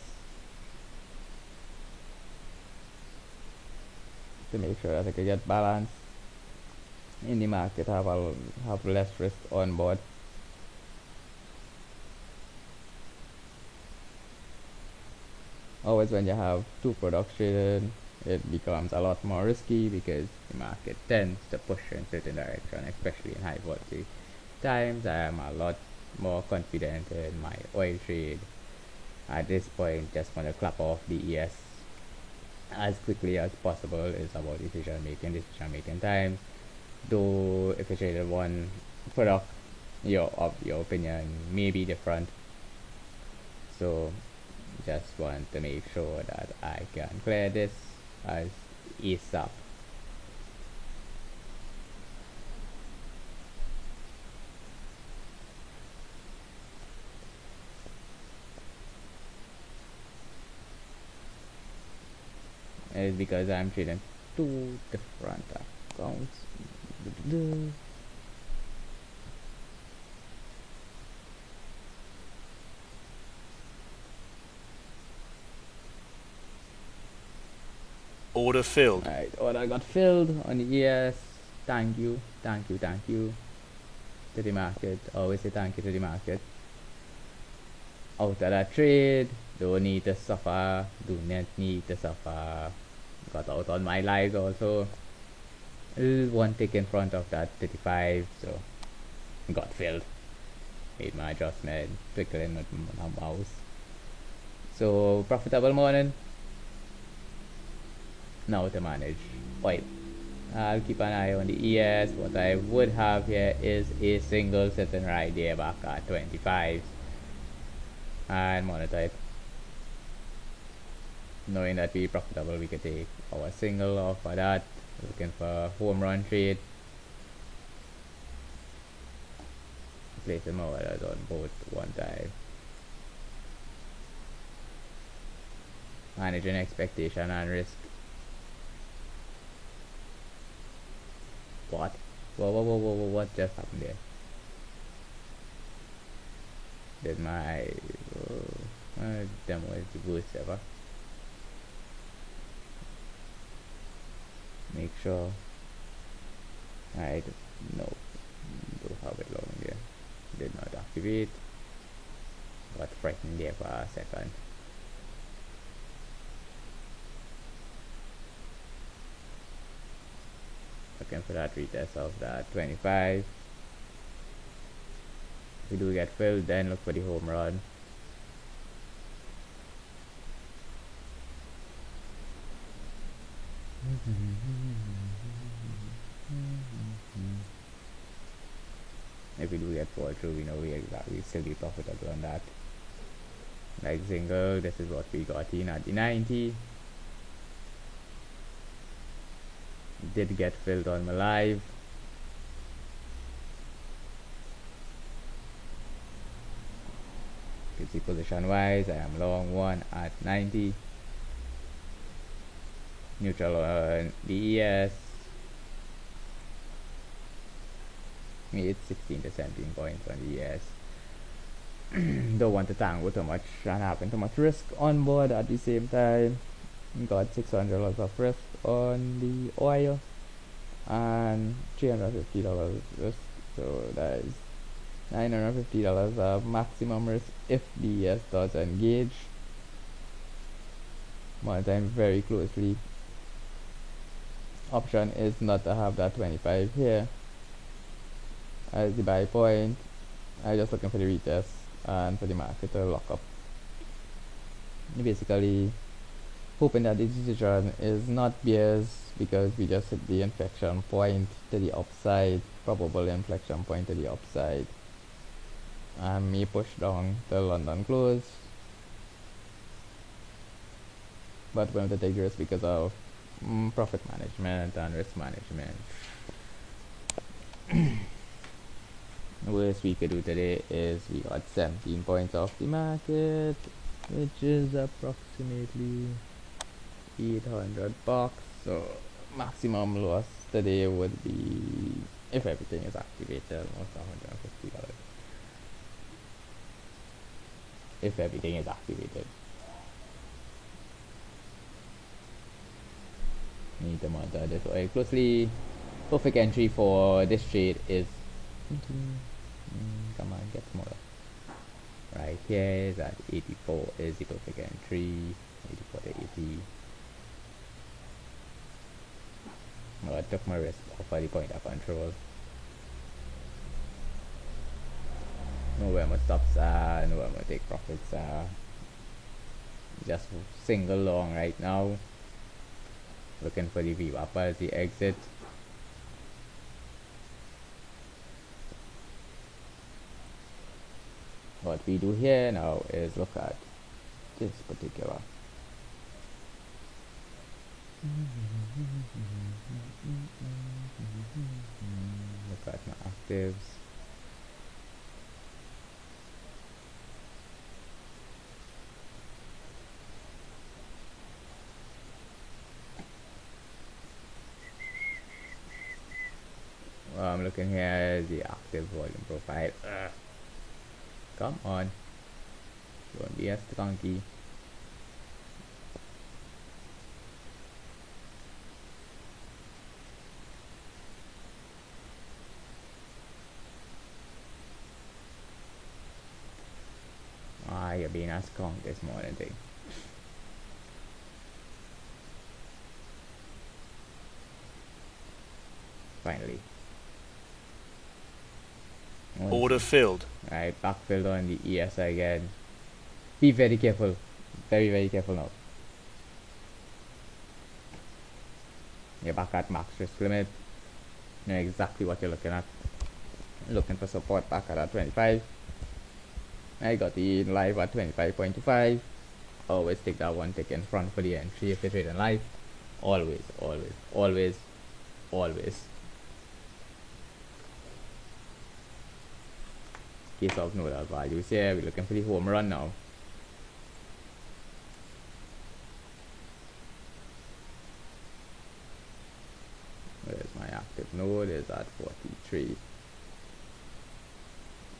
to make sure that I can get balance in the market, have less risk on board. Always when you have two products traded, it becomes a lot more risky because the market tends to push in certain direction, especially in high volatility times. I am a lot more confident in my oil trade at this point. Just want to clap off the ES as quickly as possible. It's about decision making time. Though if you traded one product, your opinion may be different. So just want to make sure that I can clear this as ASAP. It's because I'm trading two different accounts. Order filled. Alright, order got filled on the ES. Thank you to the market. Always say thank you to the market. Out of that trade, don't need to suffer, do not need to suffer. Got out on my lives also. One tick in front of that 35, so got filled. Made my adjustment, twiddling with my mouse. So profitable morning. Now to manage oil. I'll keep an eye on the ES. What I would have here is a single sitting right there back at 25 and monitor it. Knowing that we profitable, we can take our single off of that. Looking for home run trade. Placing my orders on both one time. Managing expectation and risk. What? Whoa, what just happened there? Did my demo is the worst ever. Make sure I no, don't have it long there. Did not activate. Got frightened there for a second. Looking for that retest of that 25. If we do get filled, then look for the home run. If we do get fall through, we know we still be profitable on that. Like single, this is what we got in at the 90. Did get filled on my live. You can see position wise, I am long one at 90. Neutral on the ES. Made 16 to 17 points on the ES. Don't want to tango too much and having too much risk on board at the same time. Got $600 of risk on the oil and $350 risk, so that is $950 of maximum risk if the ES does engage. Monitoring very closely. Option is not to have that 25 here as the buy point. I'm just looking for the retest and for the market to lock up. Basically hoping that the decision is not bears because we just hit the inflection point to the upside, probable inflection point to the upside, and may push down to London close, but we're going to take risk because of profit management and risk management. The worst we could do today is we got 17 points off the market. which is approximately 800 bucks. So maximum loss today would be, if everything is activated, almost $150. If everything is activated. Need to monitor this very closely. Perfect entry for this trade is come on, get smaller. Right here is at 84 is the perfect entry. 84 to 80. I took my risk off by the point of control. Know where my stops are, know where my take profits are. Just single long right now. Looking for the VWAP as the exit. What we do here now is look at this particular. Look at my actives. I'm looking here at the active volume profile. Come on. Don't be a skunky. You're being a skunk this morning thing. Finally. Order filled. Alright, backfilled on the ES again. Be very careful. Very, very careful now. You're back at max risk limit. You know exactly what you're looking at. Looking for support back at 25. I got the live at 25.25. Always take that one tick in front for the entry if you're trading live. Always, always, always, always. Case of nodal values here, we're looking for the home run now. Where's my active node? Is at 43.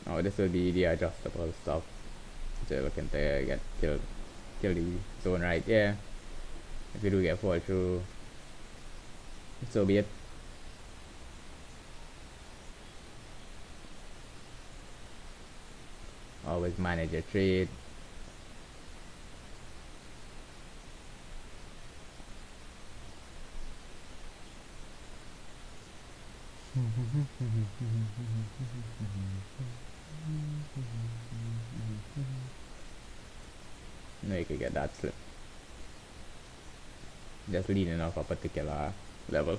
Now this will be the adjustable stuff. So looking to get kill the zone right here. If you do get fall through, so be it. Always manage your trade. Now you can get that slip. Just leaning off a particular level.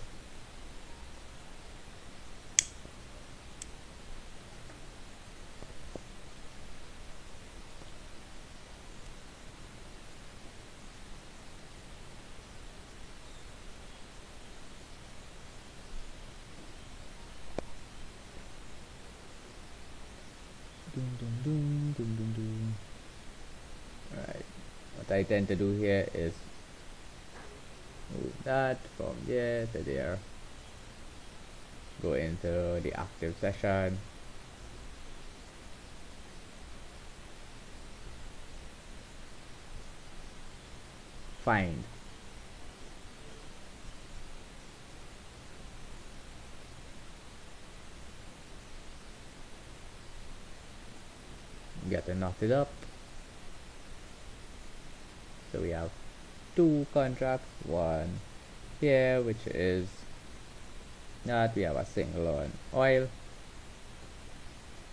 Alright, what I tend to do here is move that from there to there, go into the active session, find get it knotted up. So we have two contracts, one here which is not, we have a single on oil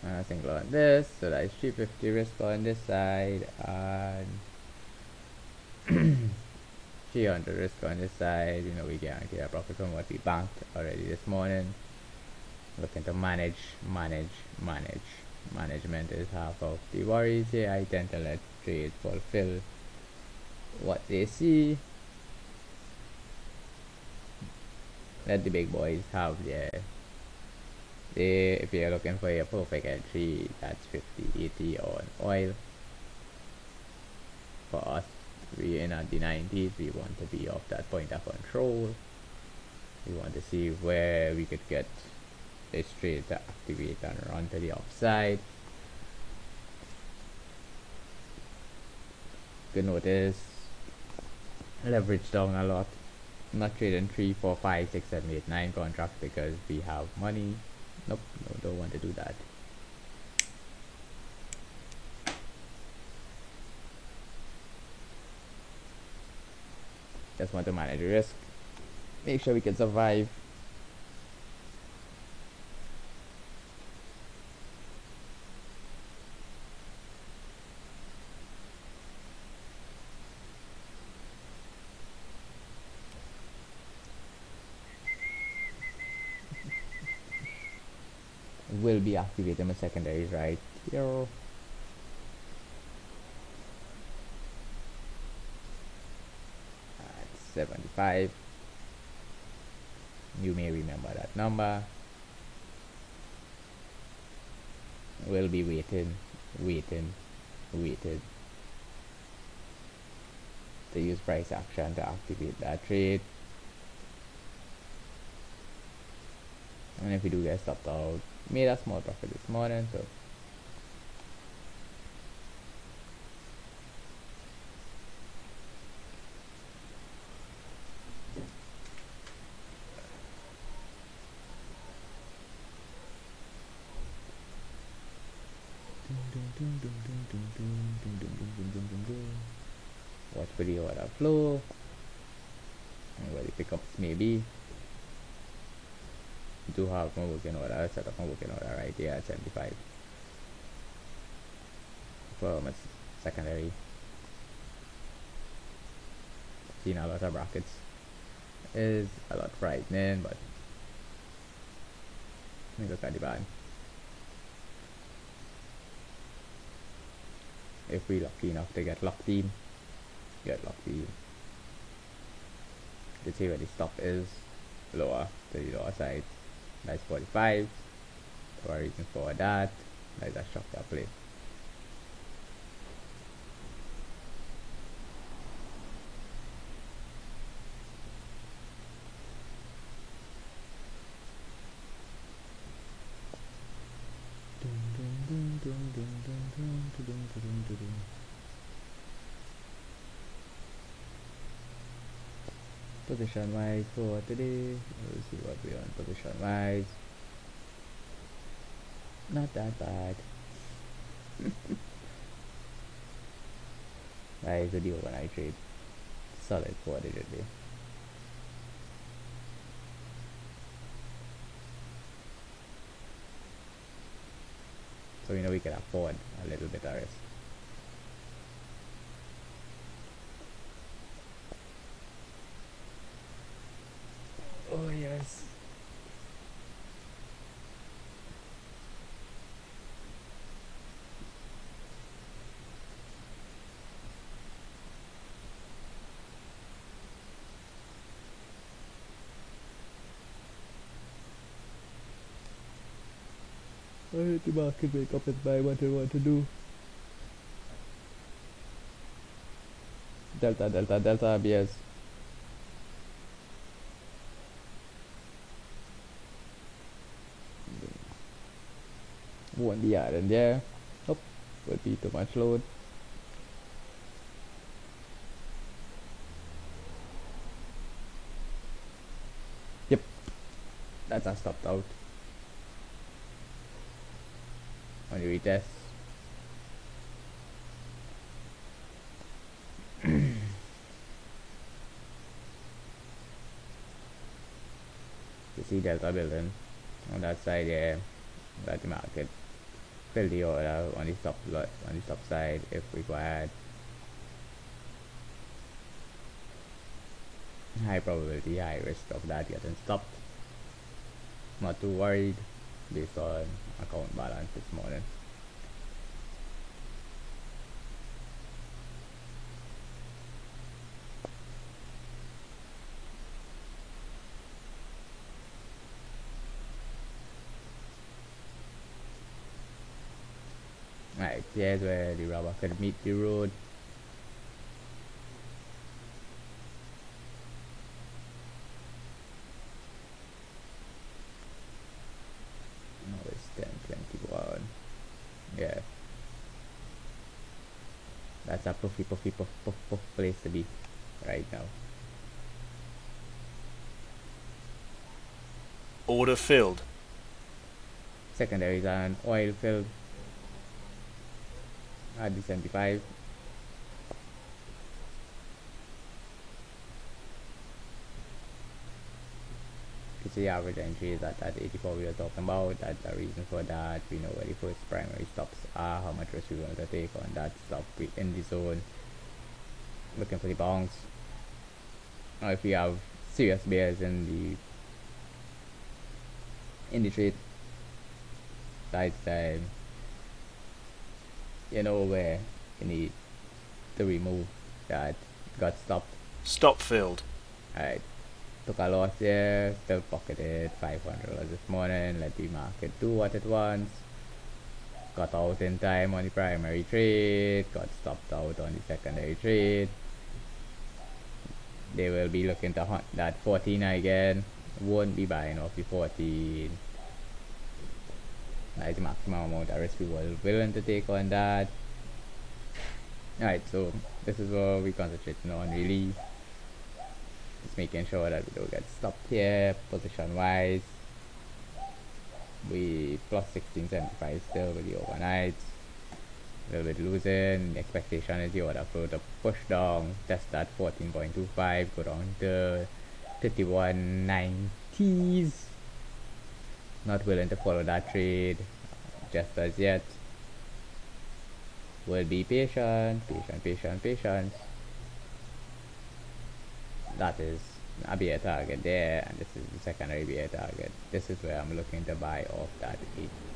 and a single on this, so that's 350 risk on this side and 300 risk on this side. You know, we guarantee a profit from what we banked already this morning. Looking to manage. Management is half of the worries here. I tend to let trades fulfill what they see. Let the big boys have their, if you're looking for a perfect entry, that's 50, 80 on oil. for us. We in at the 90s, we want to be off that point of control. We want to see where we could get a straight to activate and run to the upside. You can notice leverage down a lot. I'm not trading 3, 4, 5, 6, 7, 8, 9 contracts because we have money. Nope, no, don't want to do that. Just want to manage risk. Make sure we can survive. Will be activating my secondaries right here. At 75. You may remember that number. We'll be waiting to use price action to activate that trade. And if we do get stopped out, made a small profit this morning, so watch for the order flow and where the pickups may be. Do have my working order, set up my working order right here at 75 for my secondary. Seeing a lot of brackets is a lot frightening, but let me look at the band. If we lucky enough to get locked in, to see where the stop is, lower to the lower side. That's 45. For a reason for that, that's a shock that play. Position wise for today, we'll see what we on position wise. Not that bad. That is the deal when I trade. Solid 4-digit day. So we know we can afford a little bit of risk. Oh yes. I hate the market wake up and buy what I want to do. Delta, delta, delta, ABS. Won't be adding there. Nope, would be too much load. Yep, that's a stopped out. On your retest. You see delta building on that side there. That the market fill the order on the top lot on the top side if required. High probability, high risk of that getting stopped. Not too worried based on account balance this morning. Right, here's where the rubber could meet the road. That's a puffy place to be right now. Order filled. Secondaries and oil filled at the 75. You see average entry is at that 84 we were talking about. That's the reason for that. We know where the first primary stops are, how much risk we want to take on that stop in the zone. Looking for the bounce. Or if we have serious bears in the trade, that's time you know where you need to remove that got stopped. Stop filled. Alright, took a loss there, still pocketed $500 this morning, let the market do what it wants. Got out in time on the primary trade, got stopped out on the secondary trade. They will be looking to hunt that 14 again. Won't be buying off the 14. That's the maximum amount of risk we were willing to take on that. Alright, so this is what we concentrating on really. Just making sure that we don't get stopped here, position wise. We plus 1675 still with the overnight. A little bit losing. The expectation is the order flow to push down, test that 14.25, go down to 31.90s. Not willing to follow that trade just as yet. Will be patient. That is a bear target there, and this is the secondary bear target. This is where I'm looking to buy off that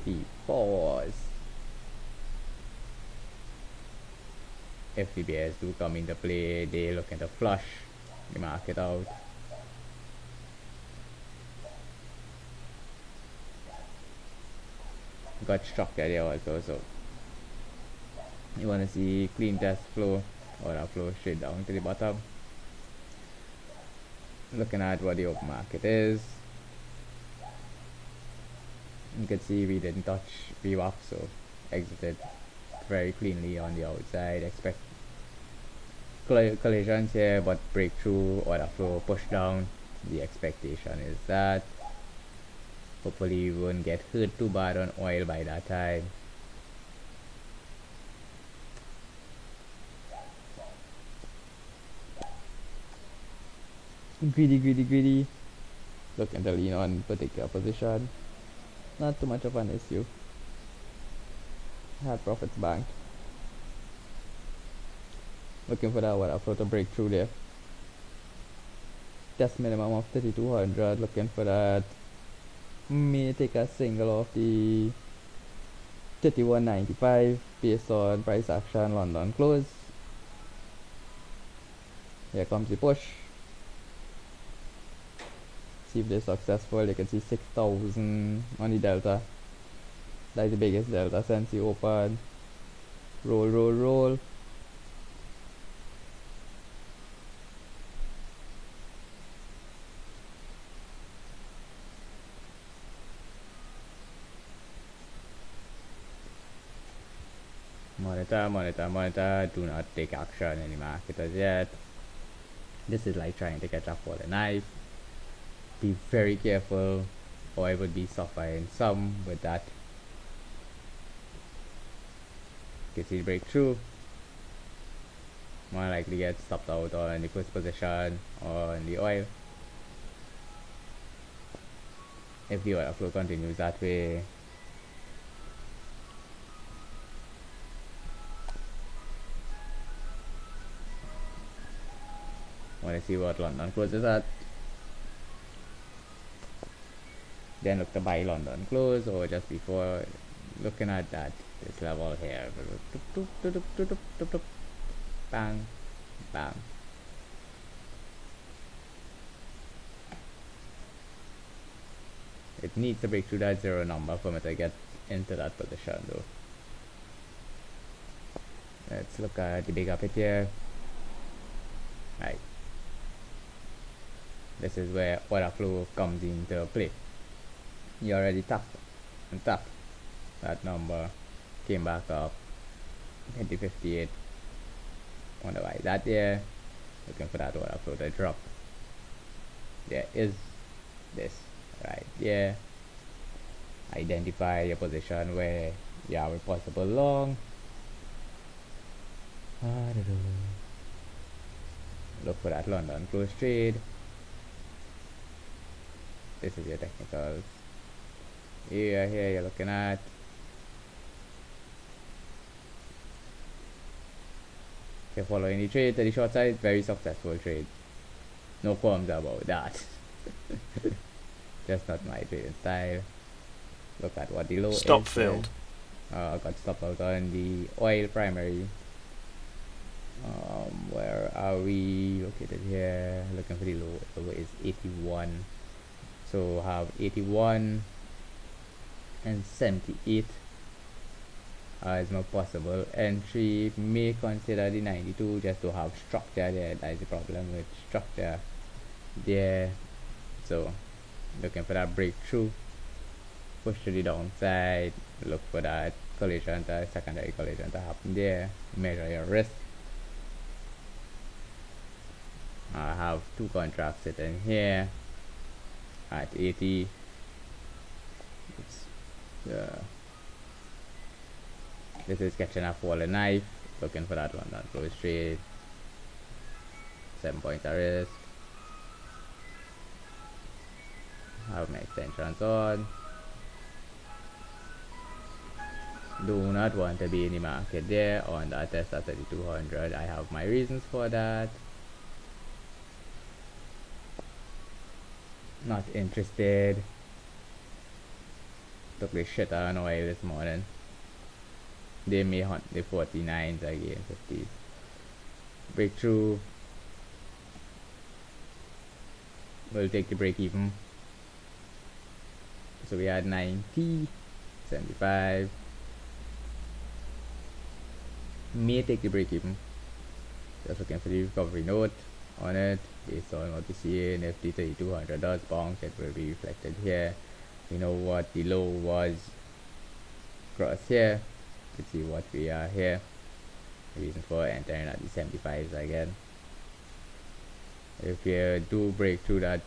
84s. If the bears do come into play, they looking to flush the market out. Got structure there also, so you want to see clean test flow or a flow straight down to the bottom. Looking at what the open market is, you can see we didn't touch VWAP, so exited very cleanly on the outside. Expect collisions here, but breakthrough or the flow push down. The expectation is that hopefully we won't get hurt too bad on oil by that time. Greedy. Looking to lean on particular position. Not too much of an issue. Had profits banked. Looking for that order flow to break through there. Test minimum of 3200. Looking for that. May take a single off the 31.95 based on price action London close. Here comes the push. See if they're successful. You can see 6,000 on the delta. That's the biggest delta since the open. Roll. Monitor. Do not take action in the market as yet. This is like trying to catch a falling knife. Be very careful, or I would be suffering some with that. You can see breakthrough. More likely get stopped out or in the first position or in the oil. If the order flow continues that way, want to see what London closes at. Then look to buy London close or just before, looking at that this level here. Bang. It needs to break through that zero number for me to get into that position though. Let's look at the big up it here. Right. This is where order flow comes into play. You already tapped. That number came back up, hit the 58. Wonder why that there. Looking for that order flow to drop. There is this right there. Identify your position where you have a possible long. Look for that London close trade. This is your technicals. Here you're looking at if you're following the trade to the short side, very successful trade. No qualms about that. Just not my trading style. Look at what the low Stop is. filled. I got stopped out on the oil primary. Where are we located here? Looking for the low. The low is 81. So have 81 and 78 as my possible entry. May consider the 92 just to have structure there. That is the problem with structure there. So looking for that breakthrough, push to the downside, look for that collision, the secondary collision to happen there. Measure your risk. I have two contracts sitting here at 80. This is catching a fallen knife, looking for that one that goes straight. 7 points of risk. Have my extensions on. Do not want to be in the market there on that test at 3200. I have my reasons for that. Not interested. Took the shit on oil this morning. They may hunt the 49s again, 50s. Breakthrough. We'll take the break even. So we had 90, 75. May take the break even. Just looking for the recovery note on it based on what we see in FT 3200 does bounce. It will be reflected here. We know what the low was across here. Let's see what we are here. The reason for entering at the 75s again. If you do break through that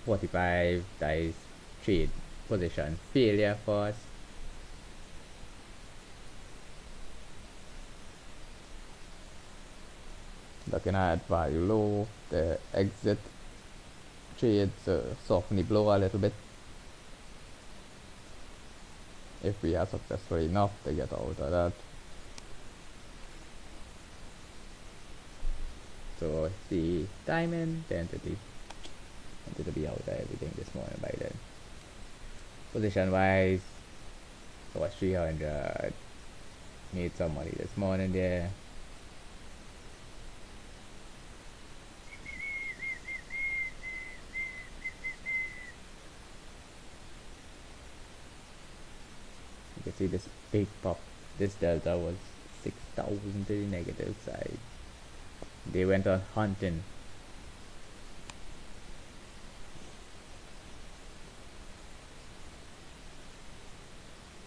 45, that is trade position failure for us. Looking at value low, the exit trade to soften the blow a little bit. If we are successful enough to get out of that. So the timing, the entity wanted to be out of everything this morning by then. Position wise, it was 300. Made some money this morning there. You can see this big pop. This delta was 6,000 to the negative side. They went on hunting.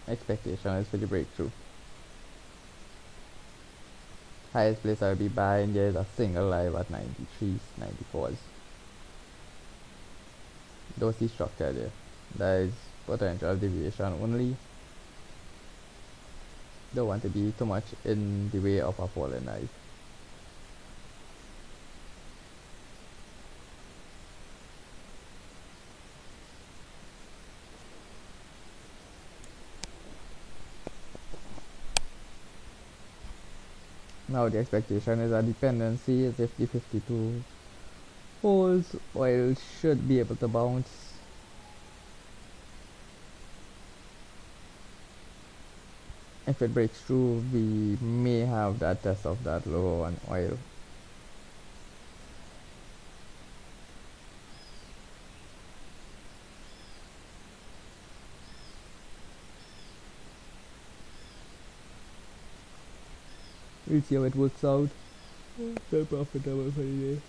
Expectation is for the breakthrough. Highest place I'll be buying there is a single live at 93s, 94s. Don't see structure there. That is potential deviation only. Don't want to be too much in the way of a fallen knife. Now the expectation is a dependency is if the 52 holds, oil should be able to bounce. If it breaks through, we may have that test of that low on oil. We'll see how it works out. Still profitable for the day.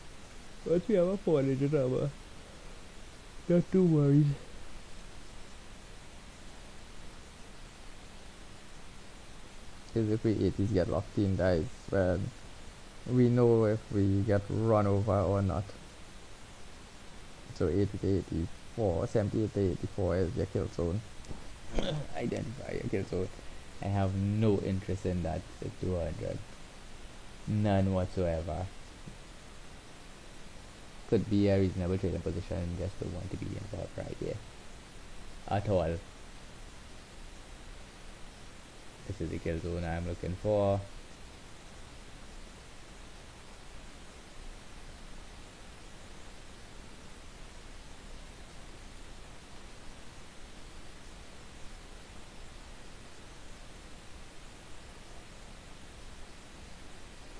But we have a 400 hour. Not too worried. Because if we 80s get locked in, that is when we know if we get run over or not. So 80 to 84, 78 to 84 is your kill zone. Identify your kill zone. I have no interest in that at 200. None whatsoever. Could be a reasonable trading position, just don't want to be involved right here. At all. This is the kill zone I'm looking for.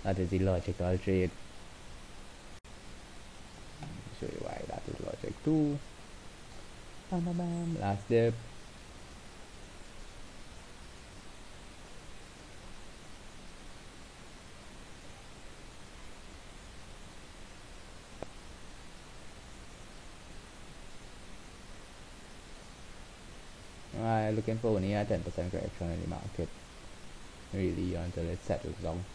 That is the logical trade. Show you why that is logic too. Bam bam bam. Last dip. Looking for only a 10% correction in the market, really, until it settles down.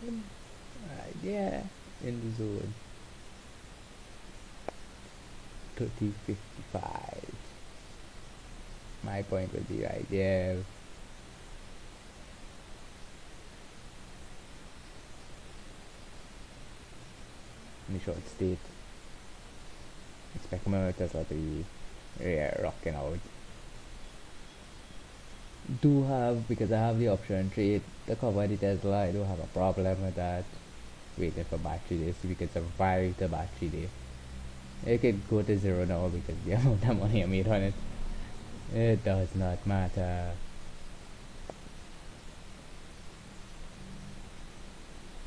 Right, yeah, in the zone. 30.55. My point would be right there. In the short state. Expect my Tesla to be rocking out. Do have, because I have the option trade to cover the Tesla, I don't have a problem with that. Waiting for battery day, so we can survive the battery day. It could go to zero now because the amount of money I made on it. It does not matter.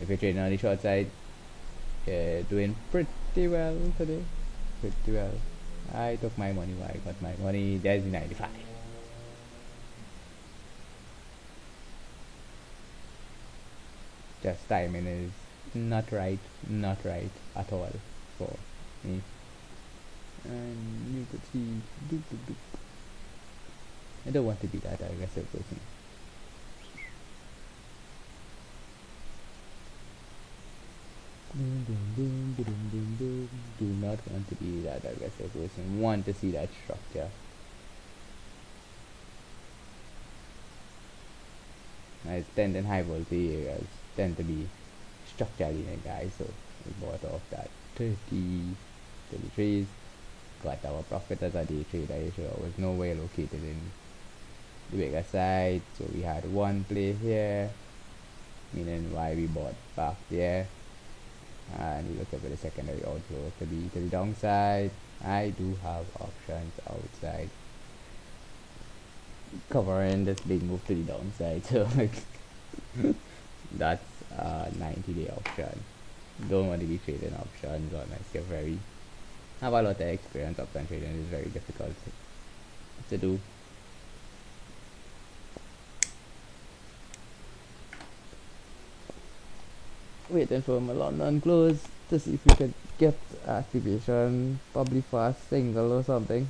If you're trading on the short side, you're doing pretty well today. Pretty well. I took my money where I got my money. There's the 95. Just timing is not right at all for me. And you could see, I don't want to be that aggressive person. Do not want to be that aggressive person. Want to see that structure. As tend high voltage areas tend to be structurally in guys, so we bought off that 33s. Got our profit as a day trader. So I was nowhere located in the bigger side, so we had one play here, meaning why we bought back there, and we look at the secondary outflow to the downside. I do have options outside covering this big move to the downside, so that's a 90-day option. Don't want to be trading options unless you're very have a lot of experience. Option trading is very difficult to do. Waiting for my London close to see if we could get activation, probably fast single or something,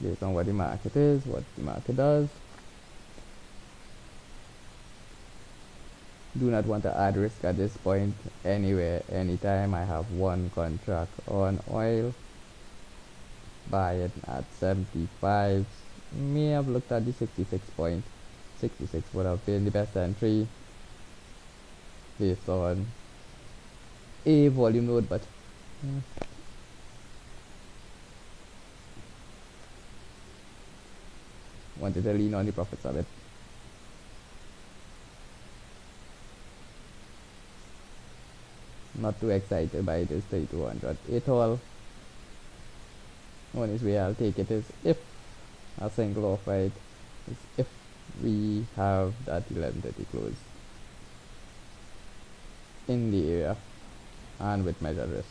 based on what the market is, what the market does. Do not want to add risk at this point anywhere, anytime. I have one contract on oil, buy it at 75. May have looked at the 66 point. 66 would have been the best entry based on a volume load, but wanted to lean on the profits of it. Not too excited by this 3200 at all. Only way I'll take it is if a single offer it is if we have that 11:30 close in the area and with measure risk.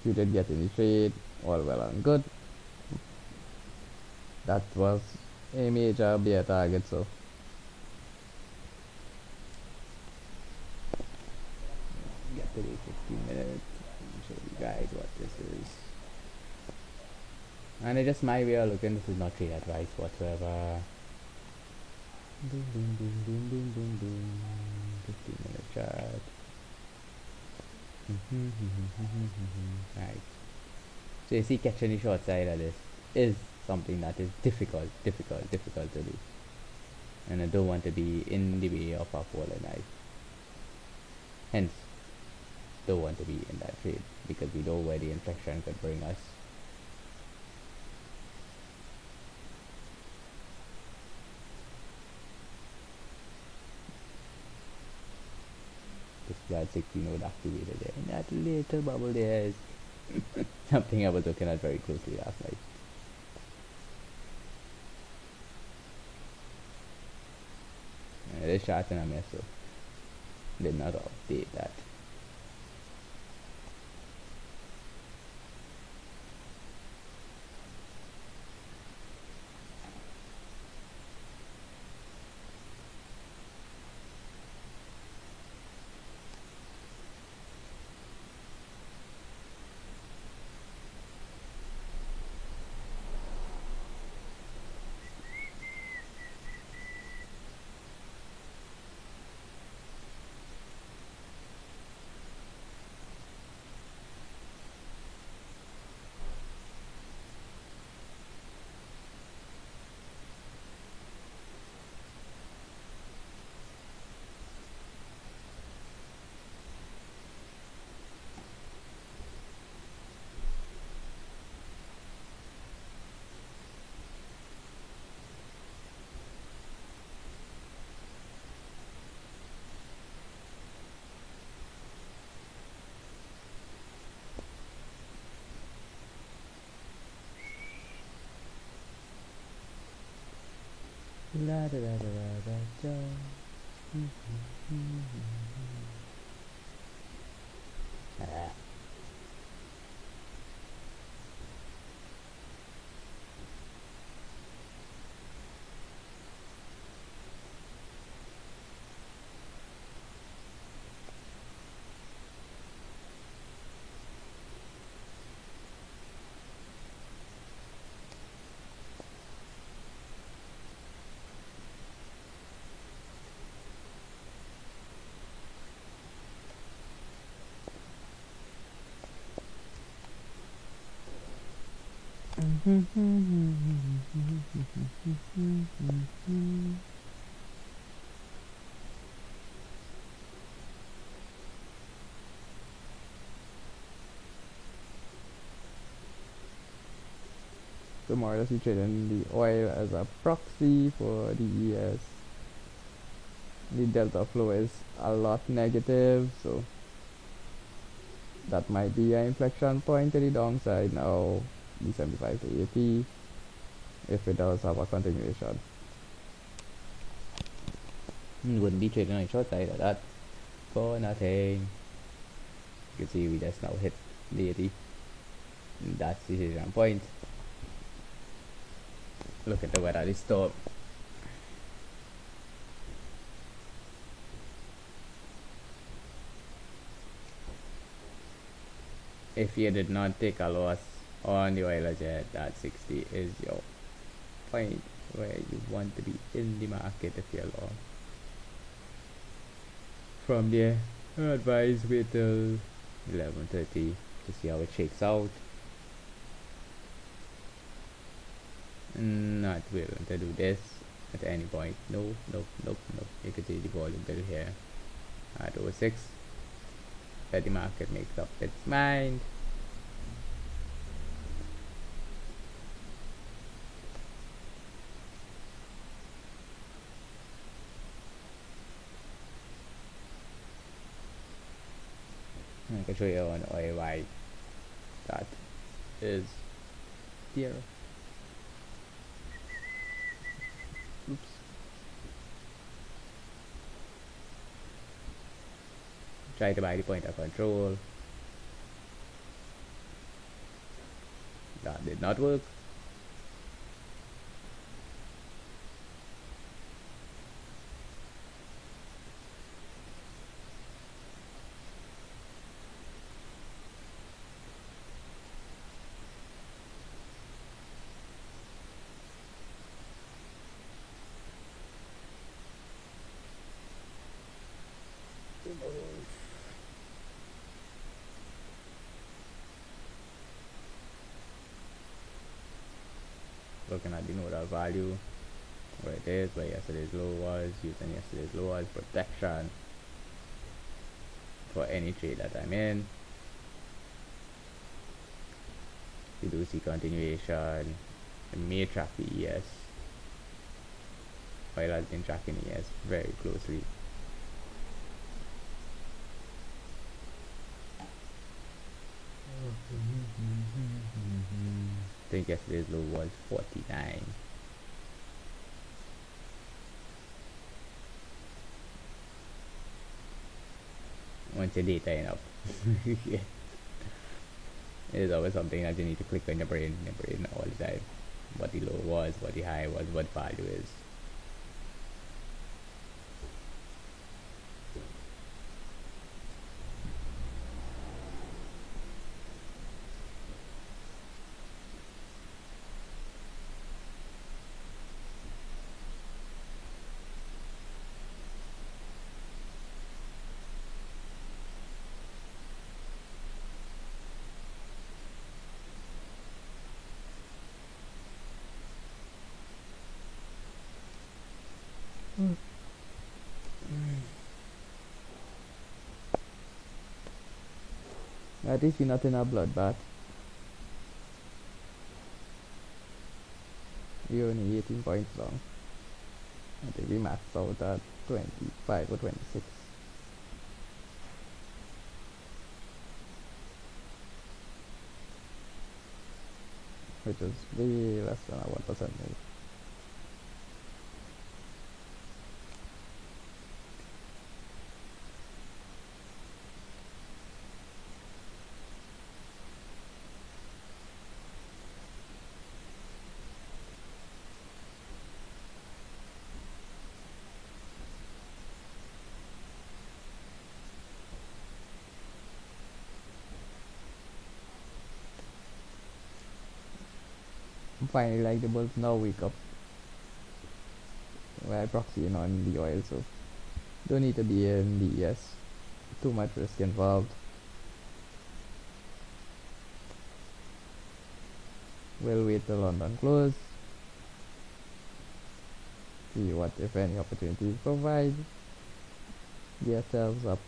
If you did get any trade, all well and good. That was a major bear target, so get to the 15 minutes and show you guys what this is. And it's just my way of looking. This is not trade advice whatsoever. Boom, boom, boom, boom, boom, boom, boom. 15-minute chart. Right. So you see, catching the short side of this is something that is difficult to do. And I don't want to be in the way of a fallen knife. Hence, don't want to be in that trade because we know where the inflection could bring us. This flat 16 node activated there, and that little bubble there is something I was looking at very closely last night. This chart in a mess, so did not update that. La da da da da da da. Ah. So more or less we trade in the oil as a proxy for the ES. The delta flow is a lot negative, so that might be an inflection point to the downside now, the 75 to 80, if it does have a continuation. Wouldn't be trading on the short side of that for nothing. You can see we just now hit the 80. That's the decision point. Look at the weather this storm. If you did not take a loss on the oil jet, that 60 is your point where you want to be in the market if you're long. From there, I advise wait till 11:30 to see how it shakes out. Not willing to do this at any point. No. You can see the volume bill here at 06. Let the market makes up its mind. I can show you on why that is there. Try to buy the point of control. That did not work. Looking at the nodal value, where it is, where yesterday's low was, using yesterday's low as protection for any trade that I'm in. You do see continuation. It may track the ES. Oil has been tracking ES very closely. I think yesterday's low was 49. Once your data enough. Yeah. It is always something that you need to click on your brain all the time. What the low was, what the high was, what value is. At least we're not in a bloodbath. We're only 18 points long. I think we maxed out at 25 or 26. Which is way less than a 1% move. Finally, like the bulls now wake up. We're proxying on the oil, so don't need to be in the ES. Too much risk involved. We'll wait till London close. See what, if any, opportunities provide. Get ourselves up.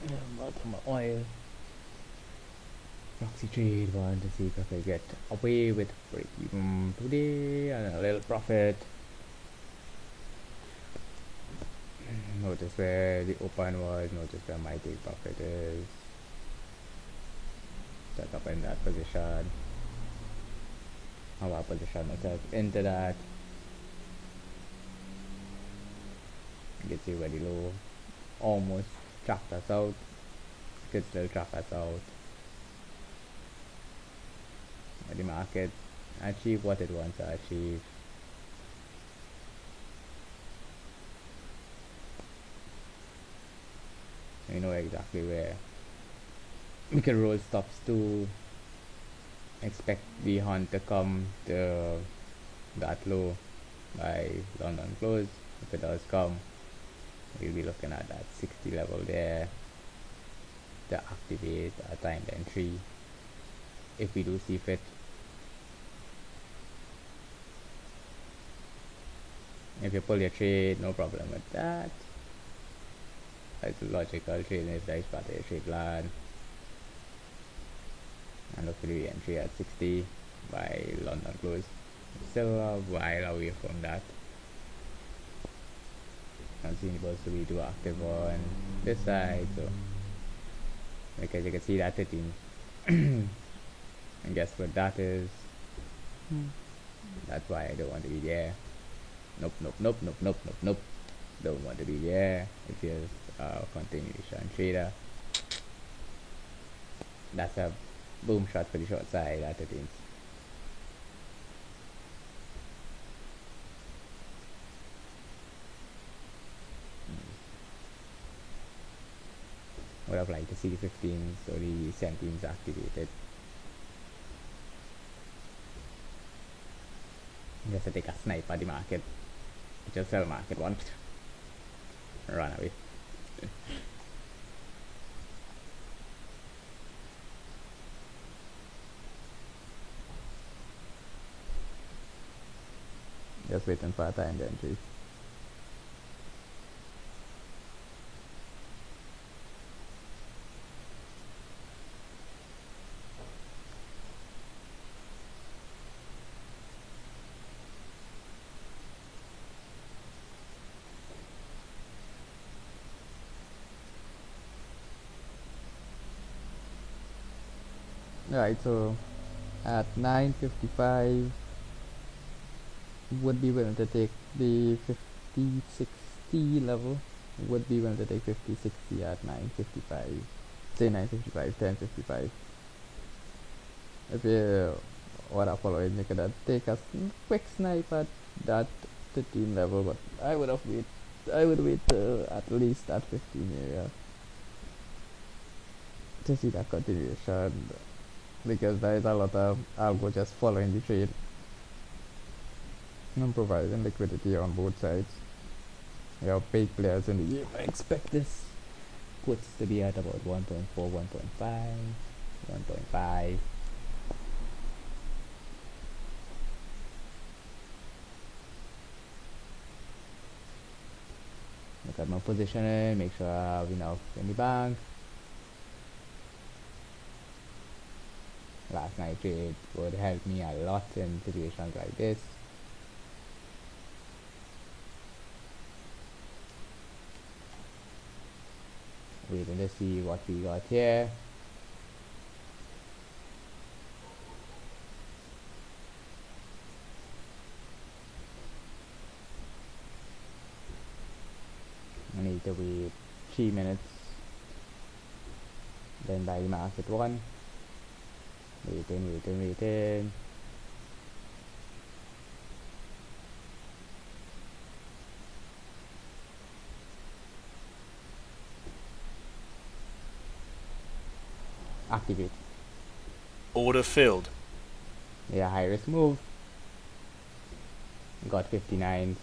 About my oil. Proxy trade one to see if I get away with break even today and a little profit. Notice where the open was, notice where my take profit is. Set up in that position. How I position myself into that. You can see where the low almost tracked us out. Could still track us out. But the market achieve what it wants to achieve. We know exactly where we can roll stops to. Expect the hunt to come to that low by London close if it does come. we'll be looking at that 60 level there to activate a timed entry if we do see fit. If you pull your trade, no problem with that. It's logical, trading is nice part of your trade plan. And look for the entry at 60 by London close. Still a while away from that. Don't see anybody to be too active on this side, so because you can see that 13. And guess what that is? That's why I don't want to be there. Nope, nope, nope, nope, nope, nope, nope. Don't want to be there. If you're a continuation trader, that's a boom shot for the short side at 13. Would have liked to see the 15s or the 17s activated. Just to take a snipe at the market. Just sell market one. Run away. Just waiting for a time entry. Right, so at 9:55 would be willing to take the 50-60 level. Would be willing to take 50-60 at 9:55. Say 9:55, 10:55. If you wanna follow it, you could take a quick snipe at that 15 level, but I would wait at least that 15 area to see that continuation, because there is a lot of algo just following the trade and providing liquidity on both sides. You have big players in the game. I expect this puts to be at about 1.4, 1.5, 1.5. Look at my positioning, make sure I have enough in the bank. Last night trade would help me a lot in situations like this. Waiting to see what we got here. I need to wait 3 minutes, then buy market one. Waiting. Activate. Order filled. Yeah, high risk move. Got 59.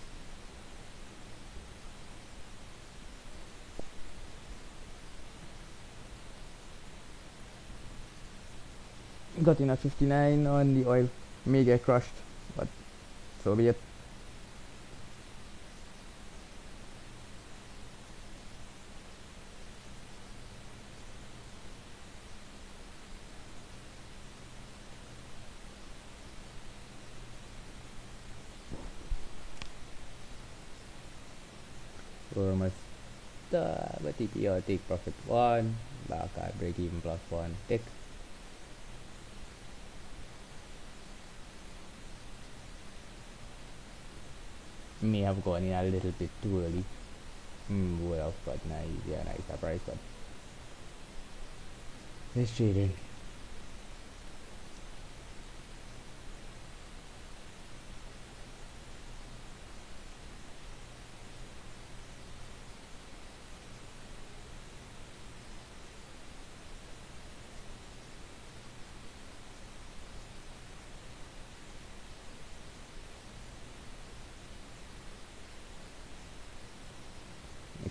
Got in at 59 on the oil. May get crushed, but so be it. We're almost but TPO take profit 1. Back at break even plus 1 tick. May have gone in a little bit too early. Would have gotten a nicer price, but it's trading.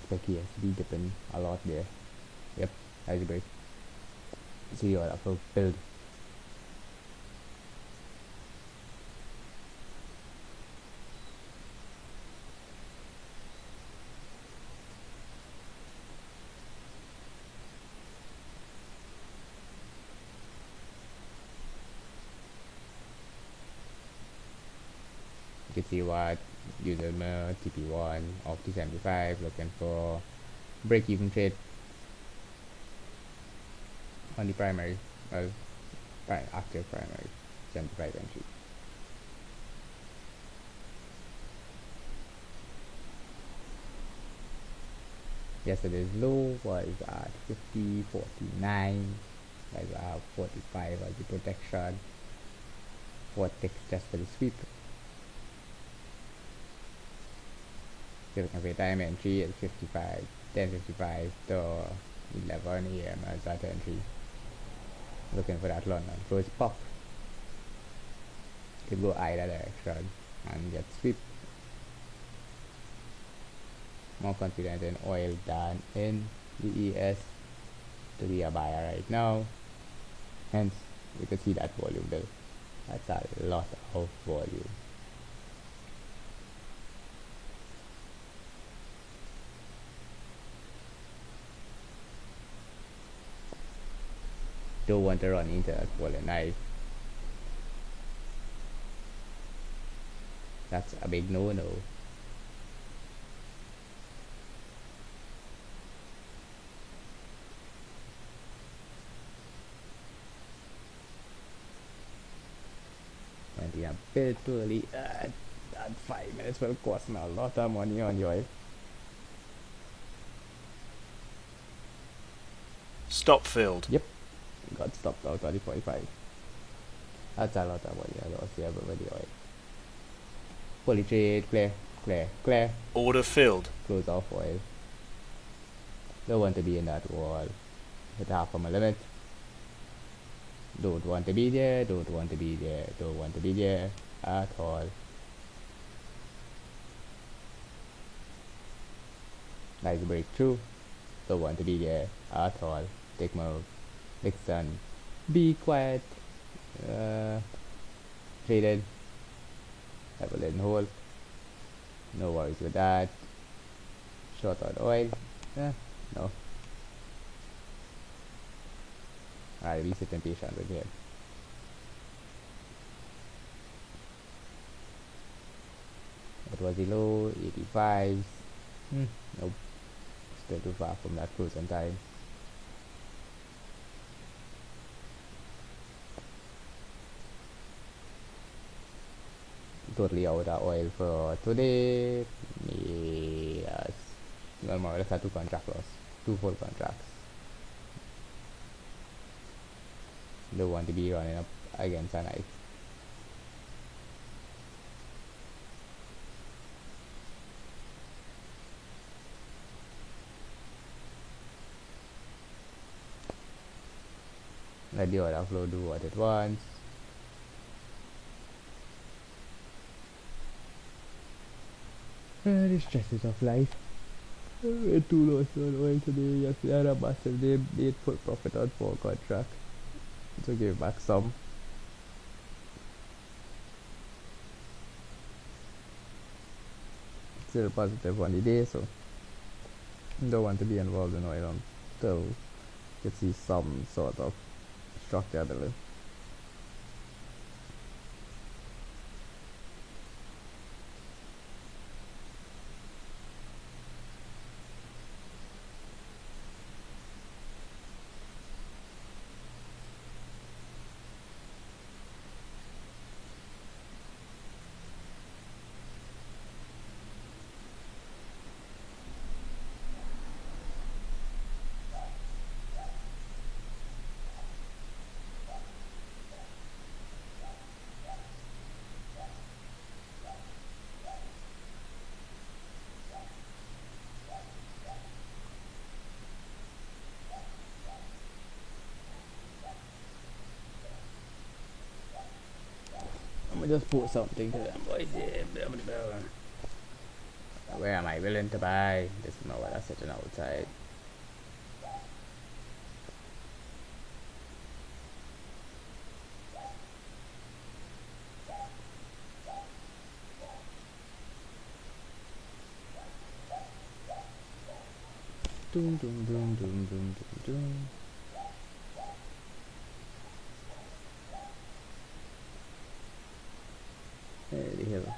expect ESD dipping a lot there. Yep, that's great. See you all have to build. You can see what user TP1 of the 75 looking for break even trade on the primary, well, active primary 75 entry. Yesterday's low was at 50.49. Guys, I have 45 as the protection. 4 ticks just for the sweep. So we can pay time entry at 55, 10:55 to 11 a.m. as that entry. Looking for that London first pop. Could go either direction and get sweep. More confident in oil than in the ES to be a buyer right now. Hence, you can see that volume build. That's a lot of volume. Don't want to run into that fallen knife. That's a big no-no. And yeah, build too early. That 5 minutes will cost me a lot of money on your. Stop filled. Yep, got stopped out of the 45. That's a lot of money I lost here with the oil. Fully trade, clear, clear, clear. Order filled. Close off oil. Don't want to be in that wall. Hit half of my limit. Don't want to be there, don't want to be there, don't want to be there at all. Nice breakthrough. Don't want to be there at all. Take move. Dixon. Be quiet. Traded. Level in hold. No worries with that. Short on oil. No. Alright, be sitting patient with him. What was the low? 85s. Nope. Still too far from that closing time. Totally out of oil for today. Yes. No more. Let's have 2 contract loss. 2 full contracts. Don't want to be running up against a knife. Let the order flow do what it wants. The stresses of life. Too low on oil today. Yesterday I had a massive day. Made full profit on 4 contracts. So give back some. Still positive on the day, so don't want to be involved in oil until you see some sort of structure below. I'm gonna just post something to them boys. Where am I willing to buy? This is not what I'm sitting outside. Doom doom doom doom doom doom doom. Where the hell?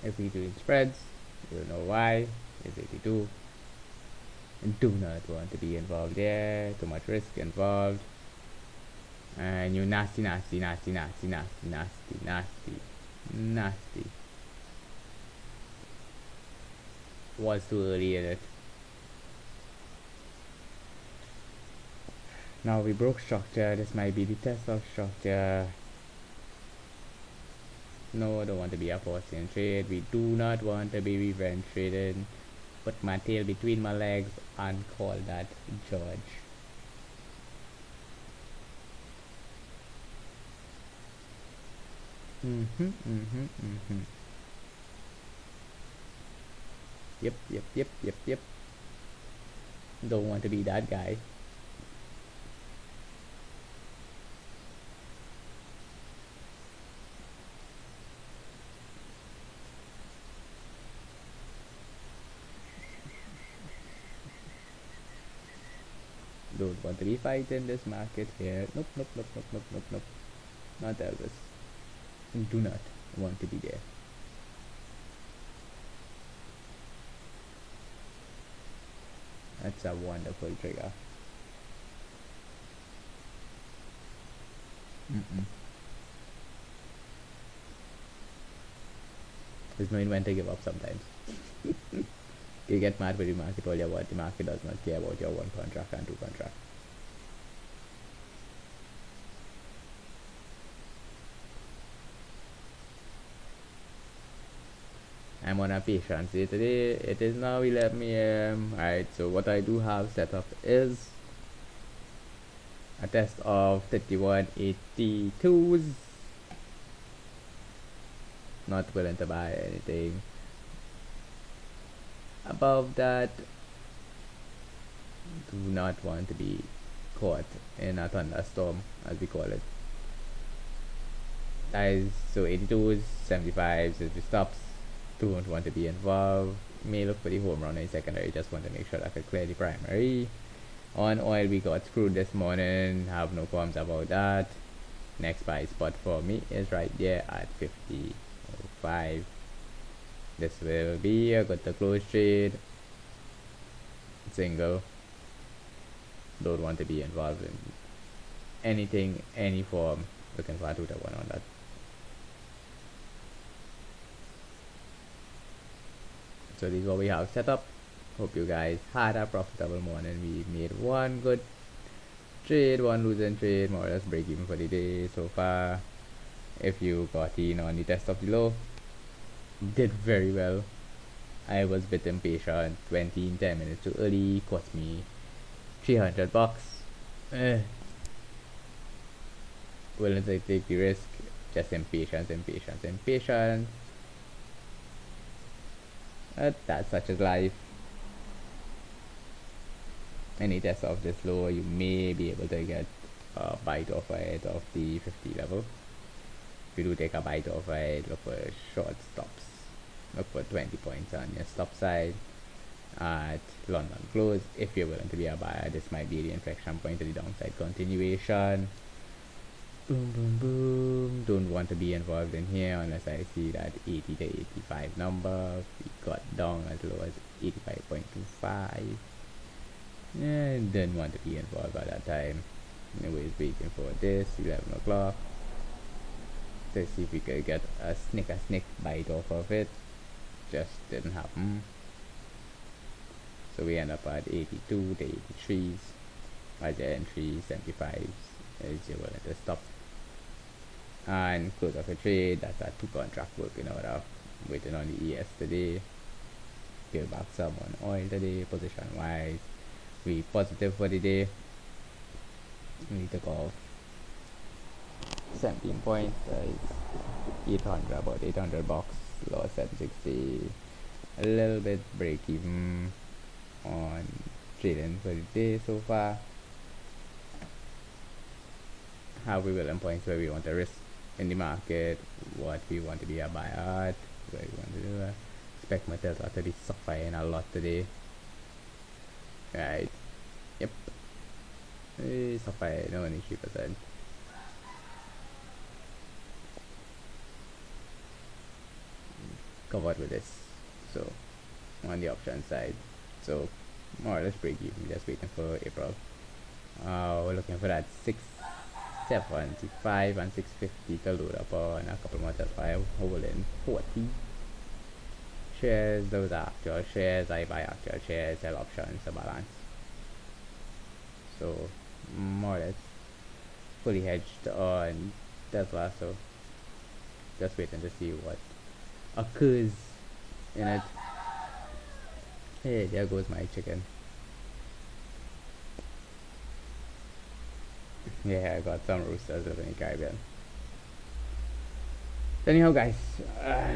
If we doing spreads, you know why. Is 82. Do not want to be involved there. Too much risk involved. And you nasty, nasty, nasty, nasty, nasty, nasty, nasty, nasty. Was too early in it. Now we broke structure. This might be the test of structure. No, I don't want to be a forcing trade. We do not want to be revenge trading. Put my tail between my legs and call that George. Yep. Don't want to be that guy. Don't want to be fighting this market here. Nope. Not Elvis. Do not want to be there. That's a wonderful trigger. There's knowing when to give up sometimes. You get mad with the market all you want. The market does not care about your one contract and two contract. I'm on a patience day today. It is now 11 a.m. Alright, so what I do have set up is a test of 3182s. Not willing to buy anything above that. Do not want to be caught in a thunderstorm, as we call it. Guys, so 82s, 75s is the stops. Don't want to be involved. May look for the home run in secondary. Just want to make sure I could clear the primary. On oil, we got screwed this morning. Have no qualms about that. Next buy spot for me is right there at 50.05. This will be a good to close trade. Single. Don't want to be involved in anything, any form. Looking for a 2-1 on that. So this is what we have set up. Hope you guys had a profitable morning. We made one good trade, one losing trade, more or less break even for the day so far. If you got in on the test of the low, did very well. I was a bit impatient. 10 minutes too early, cost me $300. Willing to take the risk. Just impatience. That's such as life. Any test of this low, you may be able to get a bite off it of the 50 level. If you do take a bite off it, look for short stops. Look for 20 points on your stop side. at London close. If you're willing to be a buyer, this might be the inflection point to the downside continuation. Boom, boom, boom. Don't want to be involved in here unless I see that 80 to 85 number. We got down as low as 85.25. And didn't want to be involved at that time. Anyways, waiting for this 11 o'clock to see if we could get a snake bite off of it. Just didn't happen. So we end up at 82 to 83s. As your entry, 75s is you're willing to stop. And close off a trade. That's our 2 contract working order. Waiting on the ES today. Give back some on oil today, position wise. We positive for the day. We took off 17 points. 800, about 800 bucks. Lost 760. A little bit break even on trading for the day so far. How we will points where we want to risk in the market, what we want to be a buyer at, where we want to do. Expect my Tesla to be suffering a lot today. Right. Yep. Suffering only 3%. Covered with this. So on the option side. So more or less break even, just waiting for April. We're looking for that 675 and 650 to load up on a couple more Tesla holding 40 shares. Those are actual shares. I buy actual shares, sell options to balance. So more or less fully hedged on Tesla. So just waiting to see what occurs in it. Hey, there goes my chicken. Yeah, I got some roosters living in the Caribbean. Anyhow, guys,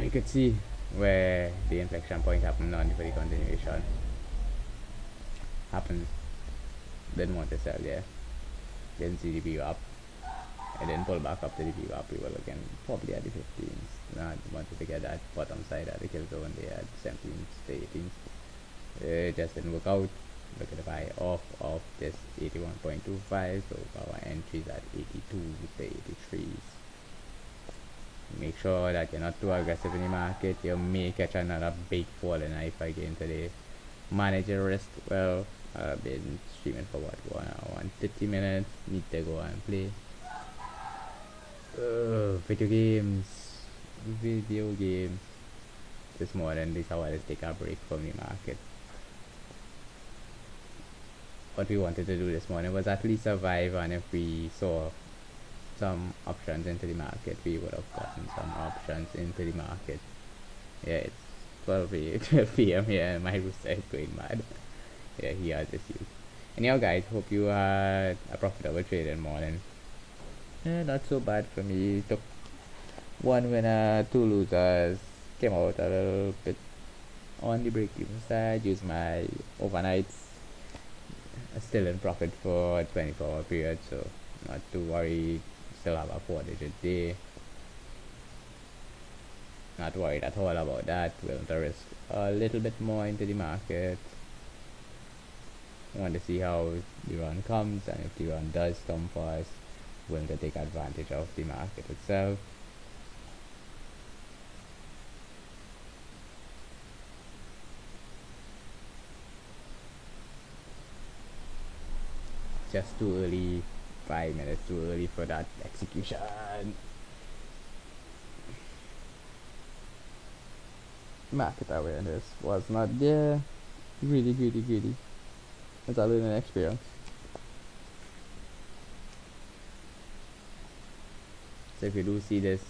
you could see where the inflection point happened on for the continuation. Happened. Didn't want to sell there. Didn't see the view up. I didn't pull back up to the view up. We were looking probably at the 15s. Now I wanted to get that bottom side at the kill zone there at 17s to 18s. It just didn't work out. Look at the buy off of this 81.25, so our entries at 82 to 83s. Make sure that you're not too aggressive in the market. You may catch another big fall in knife again today. Manage your risk well. I've been streaming for what, 150 minutes. Need to go and play. Video games. This morning, this hour, let's take a break from the market. What we wanted to do this morning was at least survive, and if we saw some options into the market, we would have gotten some options into the market. Yeah, it's 12 p.m. here and my rooster is going mad. Yeah, he has issues. Anyhow, guys, hope you had a profitable trading morning. Yeah, not so bad for me. Took 1 winner, 2 losers. Came out a little bit on the break-even side. Used my overnights. Still in profit for a 24-hour period, so not too worried. Still have a 4-digit day. Not worried at all about that. Willing to risk a little bit more into the market. Want to see how the run comes, and if the run does come for us, willing to take advantage of the market itself. Just too early, 5 minutes too early for that execution. Market awareness was not there. Greedy. It's a learning experience. So if you do see this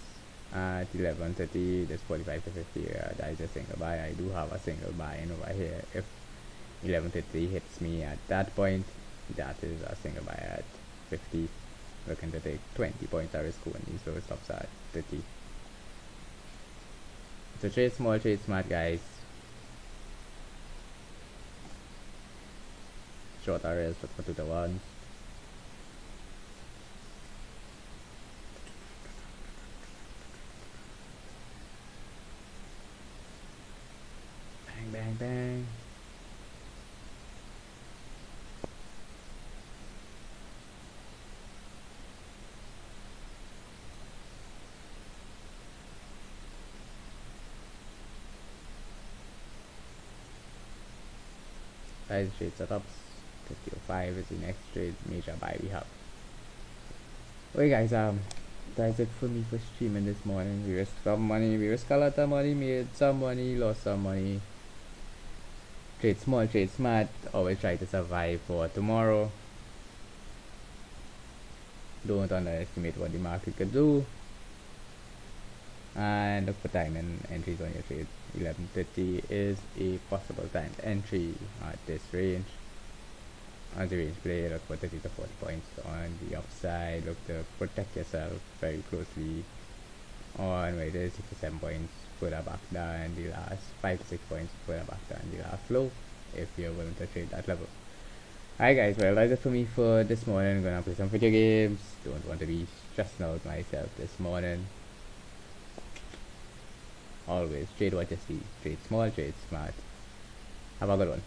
at 11:30, this 45 to 50, that is a single buy. I do have a single buy in over here. If 11:30 hits me at that point, that is a single buy at 50. Looking to take 20 points of risk only, so it stops at 30. So trade small, trade smart, guys. Short arrays, look for 2 to 1. Bang. Size trade setups. 50.05 is the next trade major buy we have. Okay guys, that's it for me for streaming this morning. We risked some money, we risked a lot of money, made some money, lost some money. Trade small, trade smart, always try to survive for tomorrow. Don't underestimate what the market could do. And look for time and entries on your trade. 11:30 is a possible time to entry at this range. As a range play, look for 30 to 40 points on the upside. Look to protect yourself very closely on where there's 6 to 7 points further back down the last 5 to 6 points further back down the last flow if you're willing to trade that level. Alright guys, well that's it for me for this morning. I'm gonna play some video games. Don't want to be stressing out myself this morning. Always trade what you see. Trade small, trade smart. Have a good one.